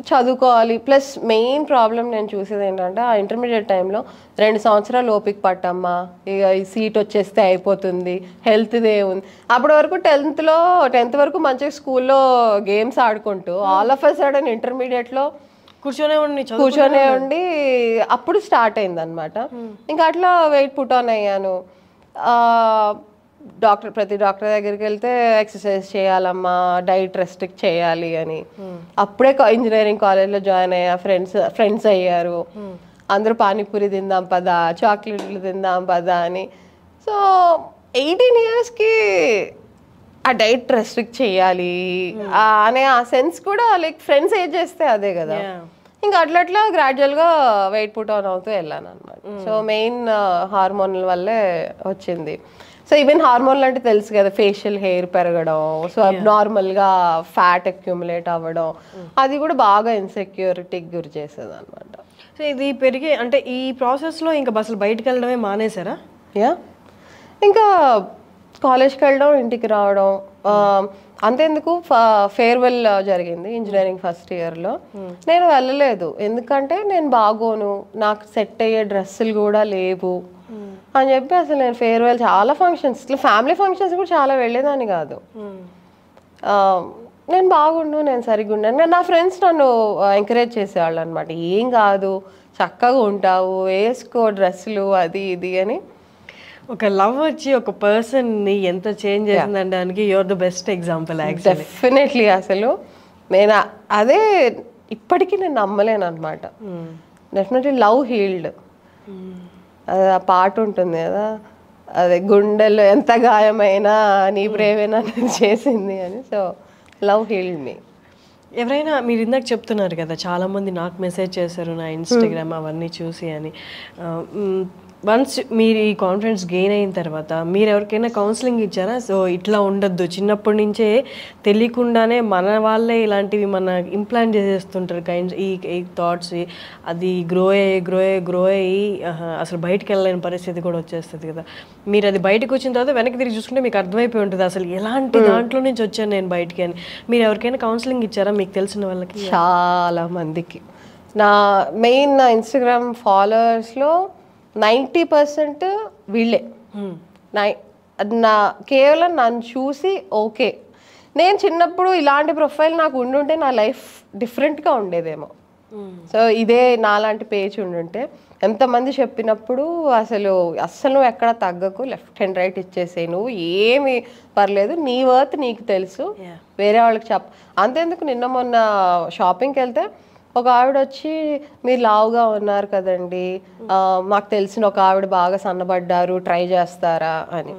చదువుకోవాలి. ప్లస్ మెయిన్ ప్రాబ్లం నేను చూసేది ఏంటంటే ఆ ఇంటర్మీడియట్ టైంలో 2 సంవత్సరాలు ఓపిక పట్టమ్మా, ఇక ఈ సీట్ వచ్చేస్తే అయిపోతుంది, హెల్త్దే ఉంది. అప్పటి వరకు 10th వరకు మంచిగా స్కూల్లో గేమ్స్ ఆడుకుంటూ ఆల్ ఆఫ్ అ సడన్ ఇంటర్మీడియట్లో కూర్చొనే ఉండి అప్పుడు స్టార్ట్ అయింది అనమాట. ఇంకా అట్లా వెయిట్ పుట్ ఆన్ అయ్యాను. ప్రతి డాక్టర్ దగ్గరికి వెళ్తే ఎక్సర్సైజ్ చేయాలమ్మా, డైట్ రెస్ట్రిక్ట్ చేయాలి అని. అప్పుడే ఇంజనీరింగ్ కాలేజ్లో జాయిన్ అయ్యా, ఫ్రెండ్స్ అయ్యారు. అందరూ పానీపూరి తిందాం పదా, చాక్లెట్లు తిందాం పదా అని. సో 18 yearsకి ఆ డైట్ రెస్ట్రిక్ట్ చేయాలి అనే ఆ సెన్స్ కూడా లైక్ ఫ్రెండ్స్ ఏం చేస్తే అదే కదా. ఇంకా అట్లా గ్రాడ్యువల్గా వెయిట్ పుట్ ఆన్ అవుతూ వెళ్ళాను అనమాట. సో మెయిన్ హార్మోన్ల వల్లే వచ్చింది. సో ఈవెన్ హార్మోన్లు అంటే తెలుసు కదా, ఫేషియల్ హెయిర్ పెరగడం, సో అబ్నార్మల్గా ఫ్యాట్ అక్యూములేట్ అవ్వడం, అది కూడా బాగా ఇన్సెక్యూరిటీకి గురి చేసేది అనమాట. సో ఇది పెరిగే అంటే ఈ ప్రాసెస్లో ఇంకా అసలు బయటకు వెళ్ళడమే మానేశారా? ఇంకా కాలేజ్కి వెళ్ళడం, ఇంటికి రావడం. అంతెందుకు ఫేర్వెల్ జరిగింది ఇంజనీరింగ్ ఫస్ట్ ఇయర్లో, నేను వెళ్ళలేదు. ఎందుకంటే నేను బాగోను, నాకు సెట్ అయ్యే డ్రెస్సులు కూడా లేవు అని చెప్పి అసలు నేను ఫేర్వెల్ చాలా ఫంక్షన్స్, ఇట్లా ఫ్యామిలీ ఫంక్షన్స్ కూడా చాలా వెళ్ళేదాన్ని కాదు. నేను బాగుండు, నేను సరిగ్గా ఉన్నాను. నా ఫ్రెండ్స్ నన్ను ఎంకరేజ్ చేసేవాళ్ళు అనమాట, ఏం కాదు చక్కగా ఉంటావు, వేసుకో డ్రెస్సులు అది ఇది అని. ఒక లవ్ వచ్చి ఒక పర్సన్ని ఎంత చేంజ్ చేసిందనడానికి you're the best example. Definitely అసలు నేను అదే ఇప్పటికీ నేను నమ్మలేను అనమాట. డెఫినెట్లీ లవ్ హీల్డ్, అది ఆ పాట ఉంటుంది కదా, అదే గుండెలు ఎంత గాయమైనా నీ ప్రేమేనా చేసింది అని. సో లవ్ హీల్డ్ మీ. ఎవరైనా మీరు ఇందాక చెప్తున్నారు కదా, చాలామంది నాకు మెసేజ్ చేశారు నా ఇన్స్టాగ్రామ్ అవన్నీ చూసి అని. వన్స్ మీరు ఈ కాన్ఫిడెన్స్ గెయిన్ అయిన తర్వాత మీరు ఎవరికైనా కౌన్సిలింగ్ ఇచ్చారా? సో ఇట్లా ఉండొద్దు, చిన్నప్పటి నుంచే తెలియకుండానే మన వాళ్ళే ఇలాంటివి మన ఇంప్లాంట్ చేసేస్తుంటారు ఈ థాట్స్, అది గ్రో అయ్యి అసలు బయటకు వెళ్ళలేని పరిస్థితి కూడా వచ్చేస్తుంది కదా. మీరు అది బయటకు వచ్చిన తర్వాత వెనక్కి తిరిగి చూసుకుంటే మీకు అర్థమైపోయి ఉంటుంది అసలు ఎలాంటి దాంట్లో నుంచి వచ్చాను నేను బయటికి అని. మీరు ఎవరికైనా కౌన్సిలింగ్ ఇచ్చారా మీకు తెలిసిన వాళ్ళకి? చాలా మందికి. నా ఇన్స్టాగ్రామ్ ఫాలోవర్స్లో 90% వీళ్ళే. కేవలం నన్ను చూసి ఓకే, నేను చిన్నప్పుడు ఇలాంటి ప్రొఫైల్ నాకు ఉండుంటే నా లైఫ్ డిఫరెంట్గా ఉండేదేమో, సో ఇదే నాలాంటి పేజ్ ఉండుంటే ఎంతమంది చెప్పినప్పుడు అస్సలు నువ్వు ఎక్కడ తగ్గకు, లెఫ్ట్ అండ్ రైట్ ఇచ్చేసేయి, నువ్వు ఏమి పర్లేదు, నీ వర్త్ నీకు తెలుసు, వేరే వాళ్ళకి అంతేందుకు. నిన్న మొన్న షాపింగ్కి వెళ్తే ఒక ఆవిడ వచ్చి మీరు లావుగా ఉన్నారు కదండి, మాకు తెలిసిన ఒక ఆవిడ బాగా సన్నబడ్డారు, ట్రై చేస్తారా అని.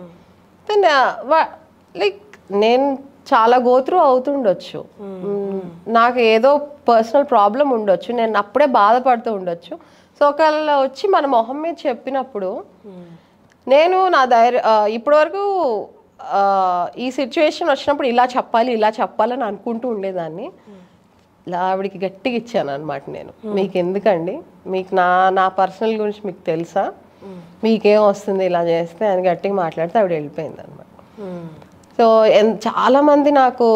లైక్ నేను చాలా గోత్రూ అవుతుండొచ్చు, నాకు ఏదో పర్సనల్ ప్రాబ్లం ఉండొచ్చు, నేను అప్పుడే బాధపడుతూ ఉండొచ్చు. సో ఒకవేళ వచ్చి మన మొహం మీద చెప్పినప్పుడు నేను నా ఇప్పటివరకు ఈ సిచ్యువేషన్ వచ్చినప్పుడు ఇలా చెప్పాలని అనుకుంటూ ఉండేదాన్ని. ఆవిడికి గట్టిగా ఇచ్చాను అనమాట నేను, మీకు ఎందుకండి, మీకు నా పర్సనల్ గురించి మీకు తెలుసా, మీకేం వస్తుంది ఇలా చేస్తే అని గట్టిగా మాట్లాడితే ఆవిడ వెళ్ళిపోయింది అనమాట. సో చాలా మంది నాకు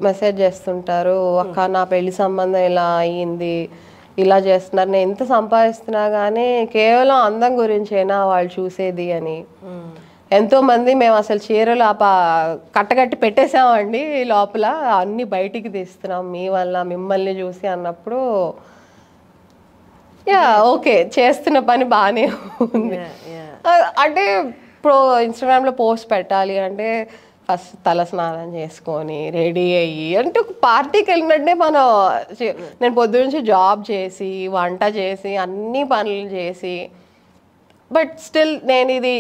మెసేజ్ చేస్తుంటారు, అక్క నా పెళ్లి సంబంధం ఇలా అయ్యింది, ఇలా చేస్తున్నారు, నేను ఎంత సంపాదిస్తున్నా కానీ కేవలం అందం గురించేనా వాళ్ళు చూసేది అని. ఎంతో మంది మేము అసలు చీరలు కట్టగట్టి పెట్టేసామండి లోపల, అన్ని బయటికి తీస్తున్నాం మీ వల్ల, మిమ్మల్ని చూసి అన్నప్పుడు ఓకే చేస్తున్న పని బాగానే ఉంది. అంటే ఇప్పుడు ఇన్స్టాగ్రామ్లో పోస్ట్ పెట్టాలి అంటే ఫస్ట్ తల స్నానం చేసుకొని రెడీ అయ్యి, అంటే ఒక పార్టీకి వెళ్ళినట్టే నేను పొద్దు నుంచి జాబ్ చేసి వంట చేసి అన్ని పనులు చేసి, బట్ స్టిల్ నేను ఇది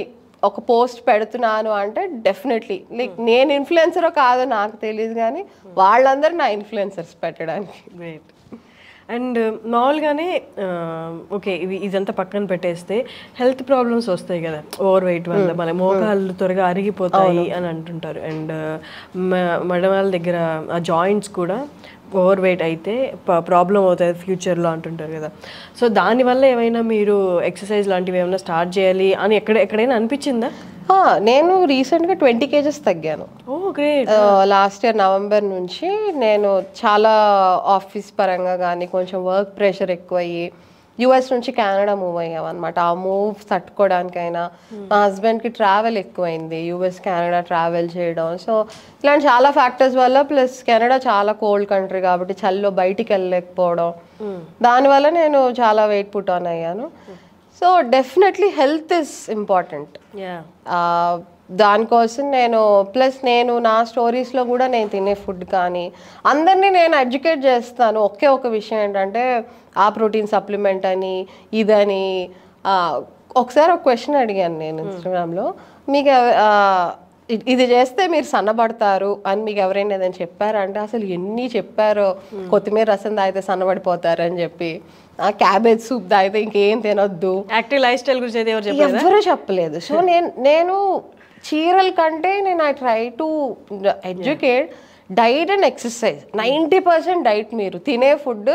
ఒక పోస్ట్ పెడుతున్నాను అంటే డెఫినెట్లీ లైక్ నేను ఇన్ఫ్లుయెన్సరో కాదో నాకు తెలియదు కానీ వాళ్ళందరూ నా ఇన్ఫ్లుయెన్సర్స్ పెట్టడానికి. గ్రేట్. అండ్ మామూలుగానే ఓకే ఇదంతా పక్కన పెట్టేస్తే హెల్త్ ప్రాబ్లమ్స్ వస్తాయి కదా, ఓవర్ వెయిట్ వల్ల మన మోకాళ్ళు త్వరగా అరిగిపోతాయి అని అంటుంటారు. అండ్ మడమల దగ్గర ఆ జాయింట్స్ కూడా ఓవర్ వెయిట్ అయితే ప్రాబ్లం అవుతుంది ఫ్యూచర్లో అంటుంటారు కదా. సో దానివల్ల ఏమైనా మీరు ఎక్సర్సైజ్ లాంటివి ఏమైనా స్టార్ట్ చేయాలి అని ఎక్కడైనా అనిపించిందా? నేను రీసెంట్గా 20 kgs తగ్గాను. లాస్ట్ ఇయర్ నవంబర్ నుంచి నేను చాలా ఆఫీస్ పరంగా కానీ కొంచెం వర్క్ ప్రెషర్ ఎక్కువయ్యి యుఎస్ నుంచి కెనడా మూవ్ అయ్యాం అనమాట. ఆ మూవ్ తట్టుకోవడానికైనా మా హస్బెండ్కి ట్రావెల్ ఎక్కువైంది, యుఎస్ కెనడా ట్రావెల్ చేయడం. సో ఇలాంటి చాలా ఫ్యాక్టర్స్ వల్ల, ప్లస్ కెనడా చాలా కోల్డ్ కంట్రీ కాబట్టి చలిలో బయటికి వెళ్ళలేకపోవడం, దానివల్ల నేను చాలా వెయిట్ పుట్ ఆన్ అయ్యాను. So definitely health is important. దానికోసం నేను నా స్టోరీస్లో కూడా నేను తినే ఫుడ్ కానీ అందరినీ నేను ఎడ్యుకేట్ చేస్తాను. ఒక విషయం ఏంటంటే ఆ ప్రోటీన్ సప్లిమెంట్ అని ఇదని. ఒకసారి ఒక క్వశ్చన్ అడిగాను నేను ఇన్స్టాగ్రామ్లో, మీకు ఇది చేస్తే మీరు సన్నబడతారు అని మీకు ఎవరైనా ఏదైనా చెప్పారంటే అసలు ఎన్ని చెప్పారో, కొత్తిమీర రసం తాగితే సన్నబడిపోతారు అని చెప్పి, క్యాబేజ్ సూప్ తాగితే ఇంకేం తినొద్దు, యాక్టివ్ లైఫ్ స్టైల్ గురించి ఎవరూ చెప్పలేదు. సో నేను చీరల కంటే I try to educate diet and exercise. 90% diet, మీరు తినే ఫుడ్,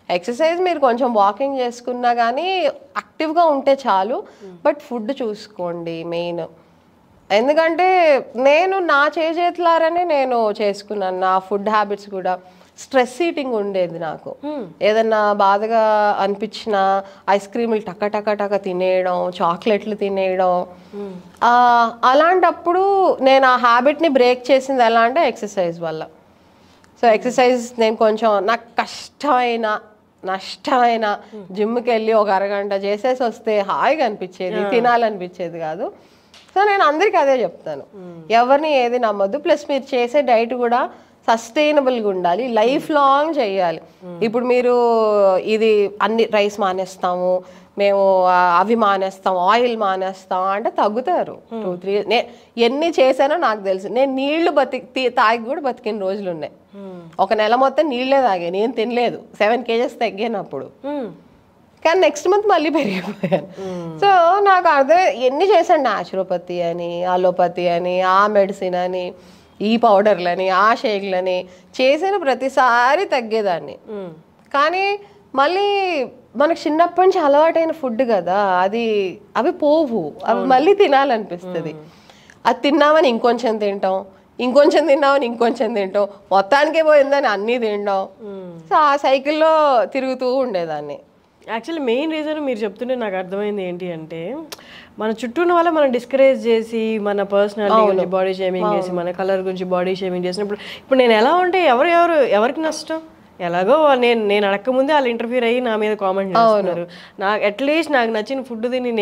ఎక్సర్సైజ్ మీరు కొంచెం వాకింగ్ చేసుకున్నా కానీ యాక్టివ్గా ఉంటే చాలు, బట్ ఫుడ్ చూసుకోండి మెయిన్. ఎందుకంటే నేను నా చేతులారనే నేను చేసుకున్నాను నా ఫుడ్ హ్యాబిట్స్ కూడా. స్ట్రెస్ ఈటింగ్ ఉండేది నాకు, ఏదన్నా బాధగా అనిపించిన ఐస్ క్రీములు టక తినేయడం, చాక్లెట్లు తినేయడం. అలాంటప్పుడు నేను ఆ హ్యాబిట్ని బ్రేక్ చేసింది ఎలా అంటే ఎక్సర్సైజ్ వల్ల. సో ఎక్సర్సైజ్ నేను కొంచెం నాకు నష్టమైన జిమ్కి వెళ్ళి ఒక అరగంట చేసేసి వస్తే హాయిగా అనిపించేది, తినాలనిపించేది కాదు. సో నేను అందరికీ అదే చెప్తాను, ఎవరిని ఏది నమ్మద్దు. ప్లస్ మీరు చేసే డైట్ కూడా సస్టైనబుల్గా ఉండాలి, లైఫ్ లాంగ్ చేయాలి. ఇప్పుడు మీరు ఇది అన్ని రైస్ మానేస్తాము, మేము అవి మానేస్తాం, ఆయిల్ మానేస్తాం అంటే తగ్గుతారు 2-3. ఎన్ని చేశానో నాకు తెలుసు. నేను నీళ్లు తాగి కూడా బతికిన రోజులు ఉన్నాయి. ఒక నెల మొత్తం నీళ్లే తాగాను, నేను తినలేదు. 7 kgs తగ్గానప్పుడు, కానీ నెక్స్ట్ మంత్ మళ్ళీ పెరిగిపోయాను. సో నాకు అర్థం ఎన్ని చేశాను, న్యాచురోపతి అని, అలోపతి అని, ఆ మెడిసిన్ అని, ఈ పౌడర్లని, ఆ షేక్లని చేసిన ప్రతిసారి తగ్గేదాన్ని. కానీ మళ్ళీ మనకు చిన్నప్పటి నుంచి అలవాటైన ఫుడ్ కదా, అవి పోవు, అవి మళ్ళీ తినాలనిపిస్తుంది. అది తిన్నామని ఇంకొంచెం తింటాం, ఇంకొంచెం తిన్నామని ఇంకొంచెం తింటాం, మొత్తానికే పోయిందని అన్నీ తినడం. సో ఆ సైకిల్లో తిరుగుతూ ఉండేదాన్ని. యాక్చువల్లీ మెయిన్ రీజన్ మీరు చెప్తుంటే నాకు అర్థమైంది ఏంటి అంటే, మన చుట్టూ ఉన్న వాళ్ళ మనం డిస్కరేజ్ చేసి, మన పర్సనాలిటీ గురించి బాడీ షేమింగ్ చేసి, మన కలర్ గురించి బాడీ షేమింగ్ చేసినప్పుడు ఇప్పుడు నేను ఎలా ఉంటే ఎవరికి నష్టం? ఎలాగో నేను అడగకముందే వాళ్ళు ఇంటర్ఫీర్ అయ్యి నా మీద కామెంట్ చేస్తున్నారు. నాకు అట్లీస్ట్ నాకు నచ్చిన ఫుడ్ తిని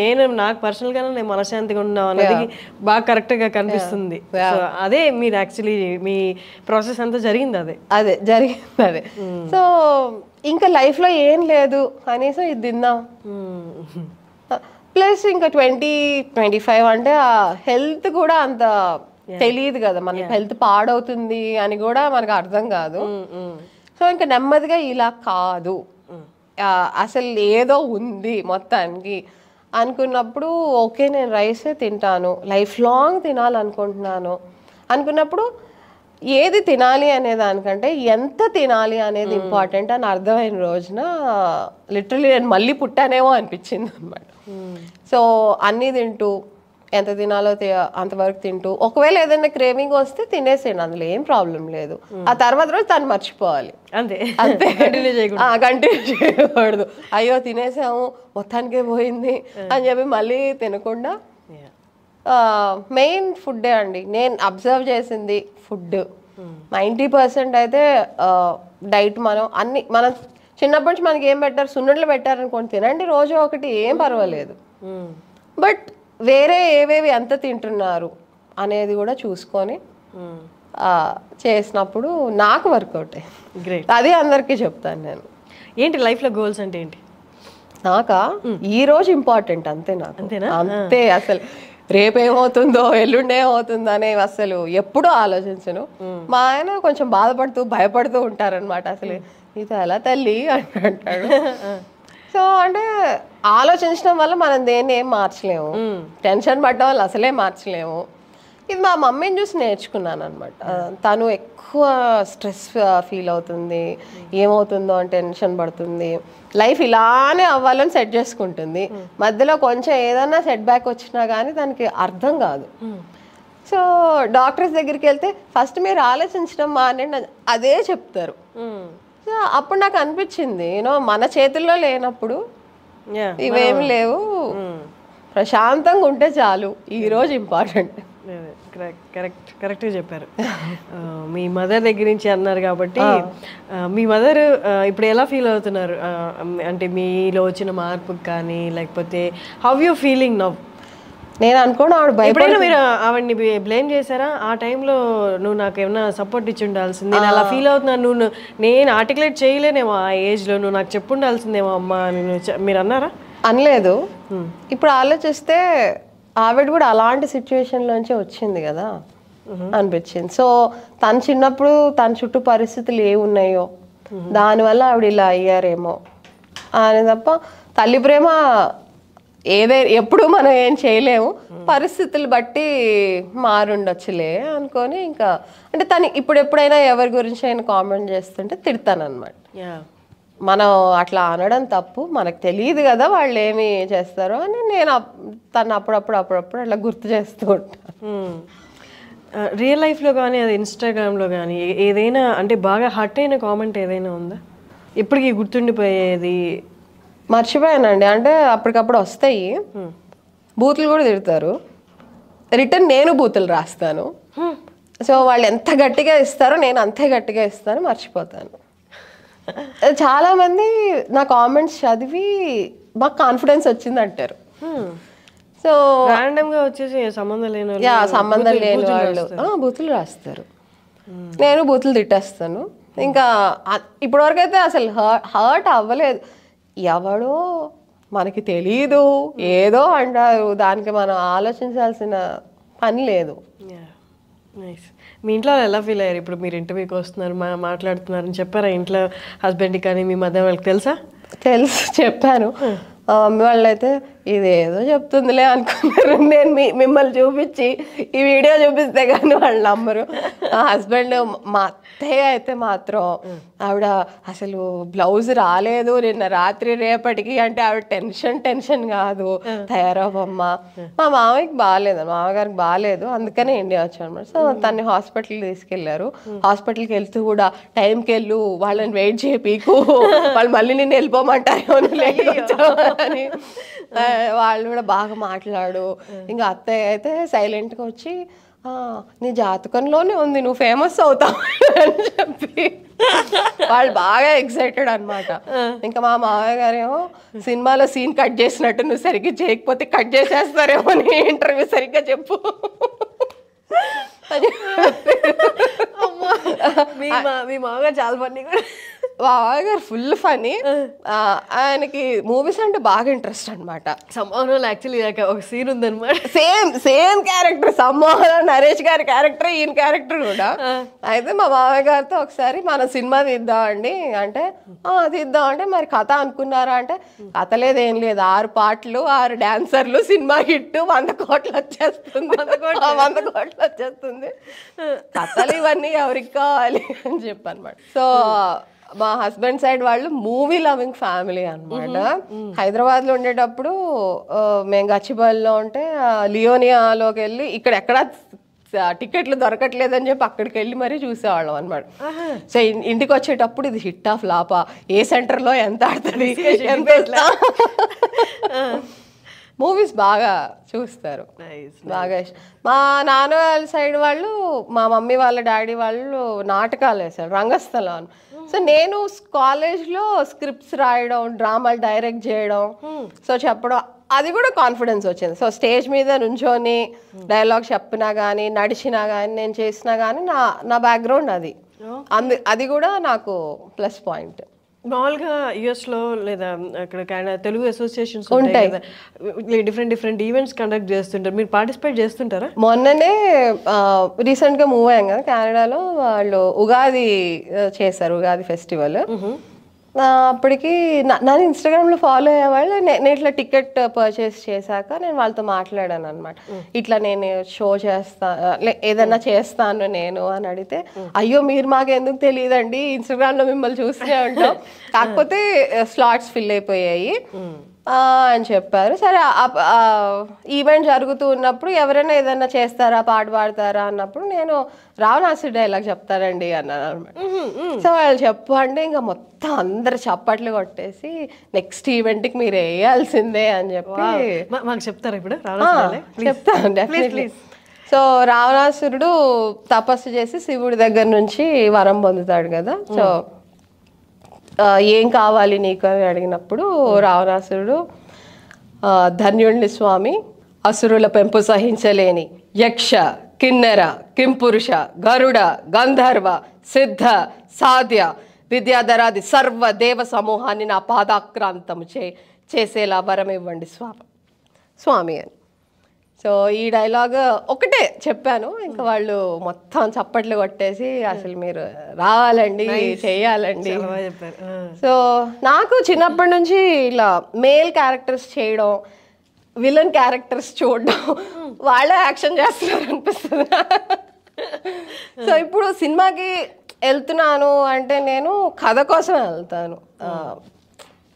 నాకు పర్సనల్గానే నేను మనశ్శాంతిగా ఉన్నాం అనేది బాగా కరెక్ట్గా కనిపిస్తుంది. సో అదే మీరు యాక్చువల్లీ మీ ప్రాసెస్ అంతా జరిగింది అదే జరిగింది. సో ఇంకా లైఫ్లో ఏం లేదు, కనీసం ఇది తిందాం. ప్లస్ ఇంకా 20-25 అంటే ఆ హెల్త్ కూడా అంత తెలియదు కదా మనకి, హెల్త్ పాడవుతుంది అని కూడా మనకు అర్థం కాదు. సో ఇంకా నెమ్మదిగా ఇలా కాదు, అసలు ఏదో ఉంది మొత్తానికి అనుకున్నప్పుడు ఓకే నేను రైసే తింటాను, లైఫ్ లాంగ్ తినాలనుకుంటున్నాను అనుకున్నప్పుడు ఏది తినాలి అనే దానికంటే ఎంత తినాలి అనేది ఇంపార్టెంట్ అని అర్థమైన రోజున లిటరలీ నేను మళ్ళీ పుట్టానేమో అనిపించింది అనమాట. సో అన్నీ తింటూ ఎంత తినాలో అంతవరకు తింటూ, ఒకవేళ ఏదైనా క్రేవింగ్ వస్తే తినేసేయండి, అందులో ఏం ప్రాబ్లం లేదు. ఆ తర్వాత రోజు తను మర్చిపోవాలి, అంతే కంటిన్యూ చేయకూడదు. అయ్యో తినేసాము మొత్తానికే పోయింది అని చెప్పి మళ్ళీ తినకుండా మెయిన్ ఫుడ్డే అండి. నేను అబ్జర్వ్ చేసింది ఫుడ్ 90% అయితే డైట్ మనం చిన్నప్పటి నుంచి మనకి ఏం పెట్టారు, సున్నుండలు పెట్టారనుకోండి తినండి రోజు ఒకటి, ఏం పర్వాలేదు. బట్ వేరే ఏవేవి ఎంత తింటున్నారు అనేది కూడా చూసుకొని చేసినప్పుడు నాకు వర్కౌట్ అయ్యింది. అది అందరికీ చెప్తాను నేను. ఏంటి లైఫ్లో గోల్స్ అంటే ఏంటి? నాకా ఈ రోజు ఇంపార్టెంట్ అంతే, నాకు అంతే. అసలు రేపేమవుతుందో ఎల్లుండి ఏమవుతుందో అనేవి అసలు ఎప్పుడూ ఆలోచించను. మా ఆయన కొంచెం బాధపడుతూ భయపడుతూ ఉంటారనమాట. అసలు నీతో ఎలా తల్లి అంటాడు. సో అంటే ఆలోచించడం వల్ల మనం దేన్ని ఏం మార్చలేము, టెన్షన్ పడడం వల్ల అసలే మార్చలేము. ఇది మా మమ్మీని చూసి నేర్చుకున్నాను అనమాట. తను ఎక్కువ స్ట్రెస్ ఫీల్ అవుతుంది, ఏమవుతుందో అని టెన్షన్ పడుతుంది, లైఫ్ ఇలానే అవ్వాలని సెట్ చేసుకుంటుంది. మధ్యలో కొంచెం ఏదన్నా సెట్ బ్యాక్ వచ్చినా కానీ దానికి అర్థం కాదు. సో డాక్టర్స్ దగ్గరికి వెళ్తే ఫస్ట్ మీరు ఆలోచించడం మానేండి అదే చెప్తారు. సో అప్పుడు నాకు అనిపించింది మన చేతుల్లో లేనప్పుడు ఇవేమి లేవు, ప్రశాంతంగా ఉంటే చాలు, ఈరోజు ఇంపార్టెంట్. కరెక్ట్గా చెప్పారు. మీ మదర్ దగ్గర నుంచి అన్నారు కాబట్టి, మీ మదర్ ఇప్పుడు ఎలా ఫీల్ అవుతున్నారు? అంటే మీలో వచ్చిన మార్పు కానీ, లేకపోతే హౌ యూ ఫీలింగ్ నౌ? నేను అనుకోను ఆవిడ ఎప్పుడైనా మీరు ఆవిడని బ్లేమ్ చేశారా? ఆ టైంలో నువ్వు నాకు ఏమైనా సపోర్ట్ ఇచ్చి ఉండాల్సింది, నేను అలా ఫీల్ అవుతున్నాను, నేను ఆర్టికులేట్ చేయలేనేమో ఆ ఏజ్లో, నువ్వు నాకు చెప్పు ఉండాల్సిందేమో అమ్మ మీరు అన్నారా? అనలేదు. ఇప్పుడు ఆలోచిస్తే ఆవిడ కూడా అలాంటి సిచ్యువేషన్లోంచి వచ్చింది కదా అనిపించింది. సో తను చిన్నప్పుడు తన చుట్టూ పరిస్థితులు ఏమున్నాయో దానివల్ల ఆవిడ ఇలా అయ్యారేమో అని తప్ప, తల్లి ప్రేమ ఎప్పుడు మనం ఏం చేయలేము, పరిస్థితులు బట్టి మారుండొచ్చులే అనుకొని ఇంకా అంటే తను ఇప్పుడు ఎప్పుడైనా ఎవరి గురించి అయినా కామెంట్ చేస్తుంటే తిడతాను అనమాట. మనం అట్లా అనడం తప్పు, మనకు తెలియదు కదా వాళ్ళు ఏమి చేస్తారో అని నేను తను అప్పుడప్పుడు అట్లా గుర్తు చేస్తూ ఉంటాను. రియల్ లైఫ్లో కానీ అది ఇన్స్టాగ్రామ్లో కానీ ఏదైనా అంటే బాగా హర్ట్ అయిన కామెంట్ ఏదైనా ఉందా ఇప్పటికీ గుర్తుండిపోయేది? మర్చిపోయానండి, అంటే అప్పటికప్పుడు వస్తాయి, బూతులు కూడా తిడతారు, రిటర్న్ నేను బూతులు రాస్తాను. సో వాళ్ళు ఎంత గట్టిగా ఇస్తారో నేను అంతే గట్టిగా ఇస్తాను, మర్చిపోతాను. చాలామంది నా కామెంట్స్ చదివి మాకు కాన్ఫిడెన్స్ వచ్చింది అంటారు. సో ర్యాండమ్గా వచ్చేసి సంబంధం లేని వాళ్ళు బూతులు రాస్తారు, నేను బూతులు తిట్టేస్తాను. ఇంకా ఇప్పటివరకు అయితే అసలు హర్ట్ అవ్వలేదు. ఎవడో మనకి తెలీదు ఏదో అంటారు, దానికి మనం ఆలోచించాల్సిన పని లేదు. మీ ఇంట్లో ఎలా ఫీల్ అయ్యారు? ఇప్పుడు మీరు ఇంటర్వ్యూకి వస్తున్నారు, మాట్లాడుతున్నారని చెప్పారా ఇంట్లో హస్బెండ్కి కానీ మీ మదర్ వాళ్ళకి తెలుసా? తెలుసు, చెప్పాను. మమ్మీ వాళ్ళు అయితే ఇదేదో చెప్తుందిలే అనుకున్నారు. నేను మిమ్మల్ని చూపించి ఈ వీడియో చూపిస్తే కానీ వాళ్ళు నమ్మరు. హస్బెండ్ మా అత్తయ్య అయితే మాత్రం ఆవిడ అసలు బ్లౌజ్ రాలేదు నిన్న రాత్రి రేపటికి అంటే ఆవిడ టెన్షన్ కాదు, తయారవ్వమ్మా. మా మామయ్యకి బాగాలేదు, మామగారికి బాగాలేదు, అందుకనే ఇండియా వచ్చాను అనమాట. సో తన్ని హాస్పిటల్కి తీసుకెళ్లారు. హాస్పిటల్కి వెళ్తూ కూడా టైంకి వెళ్ళు, వాళ్ళని వెయిట్ చేపీకు, వాళ్ళు మళ్ళీ నేను వెళ్ళిపోమంటారు అని వాళ్ళు కూడా బాగా మాట్లాడు. ఇంకా అత్తయ్య అయితే సైలెంట్గా వచ్చి నీ జాతకంలోనే ఉంది, నువ్వు ఫేమస్ అవుతావు అని చెప్పి వాళ్ళు బాగా ఎక్సైటెడ్ అనమాట. ఇంకా మా మామయ్య గారేమో సినిమాలో సీన్ కట్ చేసినట్టు నువ్వు సరిగ్గా చేయకపోతే కట్ చేసేస్తారేమో, నీ ఇంటర్వ్యూ సరిగ్గా చెప్పు. మీ మామగారు చాలా ఫన్నీ కూడా. మామయ్య గారు ఫుల్ ఫనీ. ఆయనకి మూవీస్ అంటే బాగా ఇంట్రెస్ట్ అనమాట. సంభావనలో యాక్చువల్లీ ఒక సీన్ ఉందన్నమాట, సేమ్ క్యారెక్టర్, సంమోహన్ నరేష్ గారి క్యారెక్టర్, ఈయన క్యారెక్టర్ కూడా. అయితే మా మామయ్య గారితో ఒకసారి మనం సినిమా తీద్దామండి అంటే, తీద్దాం అంటే మరి కథ అనుకున్నారా అంటే, కథ లేదు ఏం లేదు, 6 పాటలు 6 డాన్సర్లు, సినిమా హిట్ 100 కోట్లు వచ్చేస్తుంది, 100 కోట్లు వచ్చేస్తుంది, కథలు ఇవన్నీ ఎవరికి కావాలి అని చెప్పనమాట. సో మా హస్బెండ్ సైడ్ వాళ్ళు మూవీ లవింగ్ ఫ్యామిలీ అనమాట. హైదరాబాద్ లో ఉండేటప్పుడు మేము గచ్చిబౌలిలో ఉంటే లియోనియాలోకి వెళ్ళి ఇక్కడ ఎక్కడ టికెట్లు దొరకట్లేదని చెప్పి అక్కడికి వెళ్ళి మరీ చూసేవాళ్ళం అనమాట. సో ఇంటికి వచ్చేటప్పుడు ఇది హిట్టా ఫ్లాపా, ఏ సెంటర్లో ఎంత ఆడుతుంది, మూవీస్ బాగా చూస్తారు, బాగా ఇష్టం. మా నాన్న వాళ్ళ సైడ్ వాళ్ళు, మా మమ్మీ వాళ్ళ డాడీ వాళ్ళు నాటకాలు వేశారు, రంగస్థలం. సో నేను కాలేజ్లో స్క్రిప్ట్స్ రాయడం, డ్రామాలు డైరెక్ట్ చేయడం, సో చెప్పడం, అది కూడా కాన్ఫిడెన్స్ వచ్చింది. సో స్టేజ్ మీద నుంచొని డైలాగ్ చెప్పినా కానీ, నడిచినా కానీ, నేను చేసినా కానీ నా బ్యాక్గ్రౌండ్ అది, అది కూడా నాకు ప్లస్ పాయింట్. మామూలుగా యుఎస్లో లేదా అక్కడ తెలుగు అసోసియేషన్స్ ఉంటాయి కదా, డిఫరెంట్ ఈవెంట్స్ కండక్ట్ చేస్తుంటారు, మీరు పార్టిసిపేట్ చేస్తుంటారా? మొన్ననే రీసెంట్గా మూవ్ అయ్యాం కదా కెనడాలో, వాళ్ళు ఉగాది చేశారు, ఉగాది ఫెస్టివల్. అప్పటికి నన్ను ఇన్స్టాగ్రామ్లో ఫాలో అయ్యేవాళ్ళు. నేను ఇట్లా టికెట్ పర్చేస్ చేశాక నేను వాళ్ళతో మాట్లాడాను అనమాట, ఇట్లా నేను షో ఏదన్నా చేస్తాను నేను అని అడిగితే, అయ్యో మీరు మాకు ఎందుకు తెలియదండి, ఇన్స్టాగ్రామ్లో మిమ్మల్ని చూస్తూనే ఉంటాం, కాకపోతే స్లాట్స్ ఫిల్ అయిపోయాయి అని చెప్పారు. సరే ఈవెంట్ జరుగుతూ ఉన్నప్పుడు ఎవరైనా ఏదైనా చేస్తారా, పాట పాడతారా అన్నప్పుడు నేను రావణాసుడి డైలాగ్ చెప్తానండి అన్నాను అనమాట. సో వాళ్ళు చెప్పు అంటే ఇంకా మొత్తం అందరు చప్పట్లు కొట్టేసి నెక్స్ట్ ఈవెంట్కి మీరు వేయాల్సిందే అని చెప్పి మాకు చెప్తారా ఇప్పుడు? చెప్తాను డెఫినెట్లీ. సో రావణాసురుడు తపస్సు చేసి శివుడి దగ్గర నుంచి వరం పొందుతాడు కదా. సో ఏం కావాలి నీకు అని అడిగినప్పుడు రావణాసురుడు, ధన్యుణ్ణి స్వామి, అసురుల పెంపు సహించలేని యక్ష, కిన్నెర, కింపురుష, గరుడ, గంధర్వ, సిద్ధ, సాధ్య, విద్యాధరాది సర్వ దేవ సమూహాన్ని నా పాదాక్రాంతము చేసేలా వరం ఇవ్వండి స్వామి అని. సో ఈ డైలాగ్ ఒకటే చెప్పాను, ఇంకా వాళ్ళు మొత్తం చప్పట్లు కొట్టేసి అసలు మీరు రావాలండి, చెయ్యాలండి. సో నాకు చిన్నప్పటి నుంచి ఇలా మేల్ క్యారెక్టర్స్ చేయడం, విలన్ క్యారెక్టర్స్ చూడడం, వాళ్ళే యాక్షన్ చేస్తున్నారు అనిపిస్తుంది. సో ఇప్పుడు సినిమాకి వెళ్తున్నాను అంటే నేను కథ కోసం వెళ్తాను,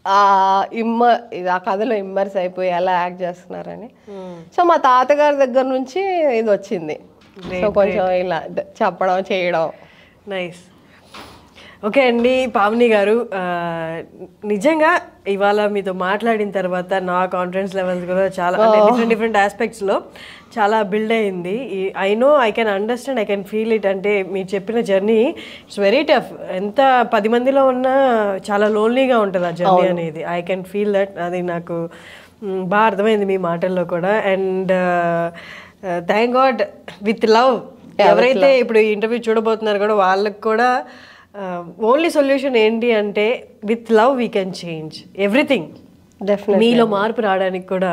ఆ కథలో ఇమ్మర్స్ అయిపోయి ఎలా యాక్ట్ చేస్తున్నారని. సో మా తాతగారి దగ్గర నుంచి ఇది వచ్చింది, సో కొంచెం ఇలా చెప్పడం చేయడం. నైస్. ఓకే అండి పావని గారు, నిజంగా ఇవాళ మీతో మాట్లాడిన తర్వాత నా కాన్ఫిడెన్స్ లెవెల్స్ కూడా చాలా డిఫరెంట్ ఆస్పెక్ట్స్లో చాలా బిల్డ్ అయింది. I know, I can understand, I can feel it. అంటే మీరు చెప్పిన జర్నీ ఇట్స్ వెరీ టఫ్. ఎంత 10 మందిలో ఉన్నా చాలా లోన్లీగా ఉంటుంది ఆ జర్నీ అనేది. I can feel that. అది నాకు బాగా అర్థమైంది మీ మాటల్లో కూడా. And thank God with love, ఎవరైతే ఇప్పుడు ఈ ఇంటర్వ్యూ చూడబోతున్నారు కూడా వాళ్ళకి కూడా ఓన్లీ సొల్యూషన్ ఏంటి అంటే with love we can change everything. మీలో మార్పు రావడానికి కూడా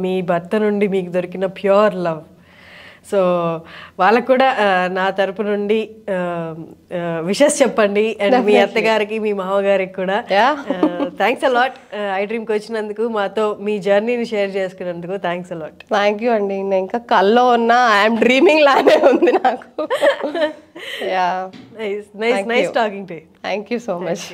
మీ భర్త నుండి మీకు దొరికిన ప్యూర్ లవ్. సో వాళ్ళకు కూడా నా తరపు నుండి విషెస్ చెప్పండి. అండ్ మీ అత్తగారికి, మీ మామగారికి కూడా థ్యాంక్స్ అలాట్. ఐ డ్రీమ్కి వచ్చినందుకు, మాతో మీ జర్నీని షేర్ చేసుకున్నందుకు థ్యాంక్స్ అలాట్. థ్యాంక్ యూ అండి. నేను ఇంకా కల్లో ఉన్నా, ఐఎమ్ డ్రీమింగ్ లానే ఉంది నాకు. Nice talking to you. Thank you so much.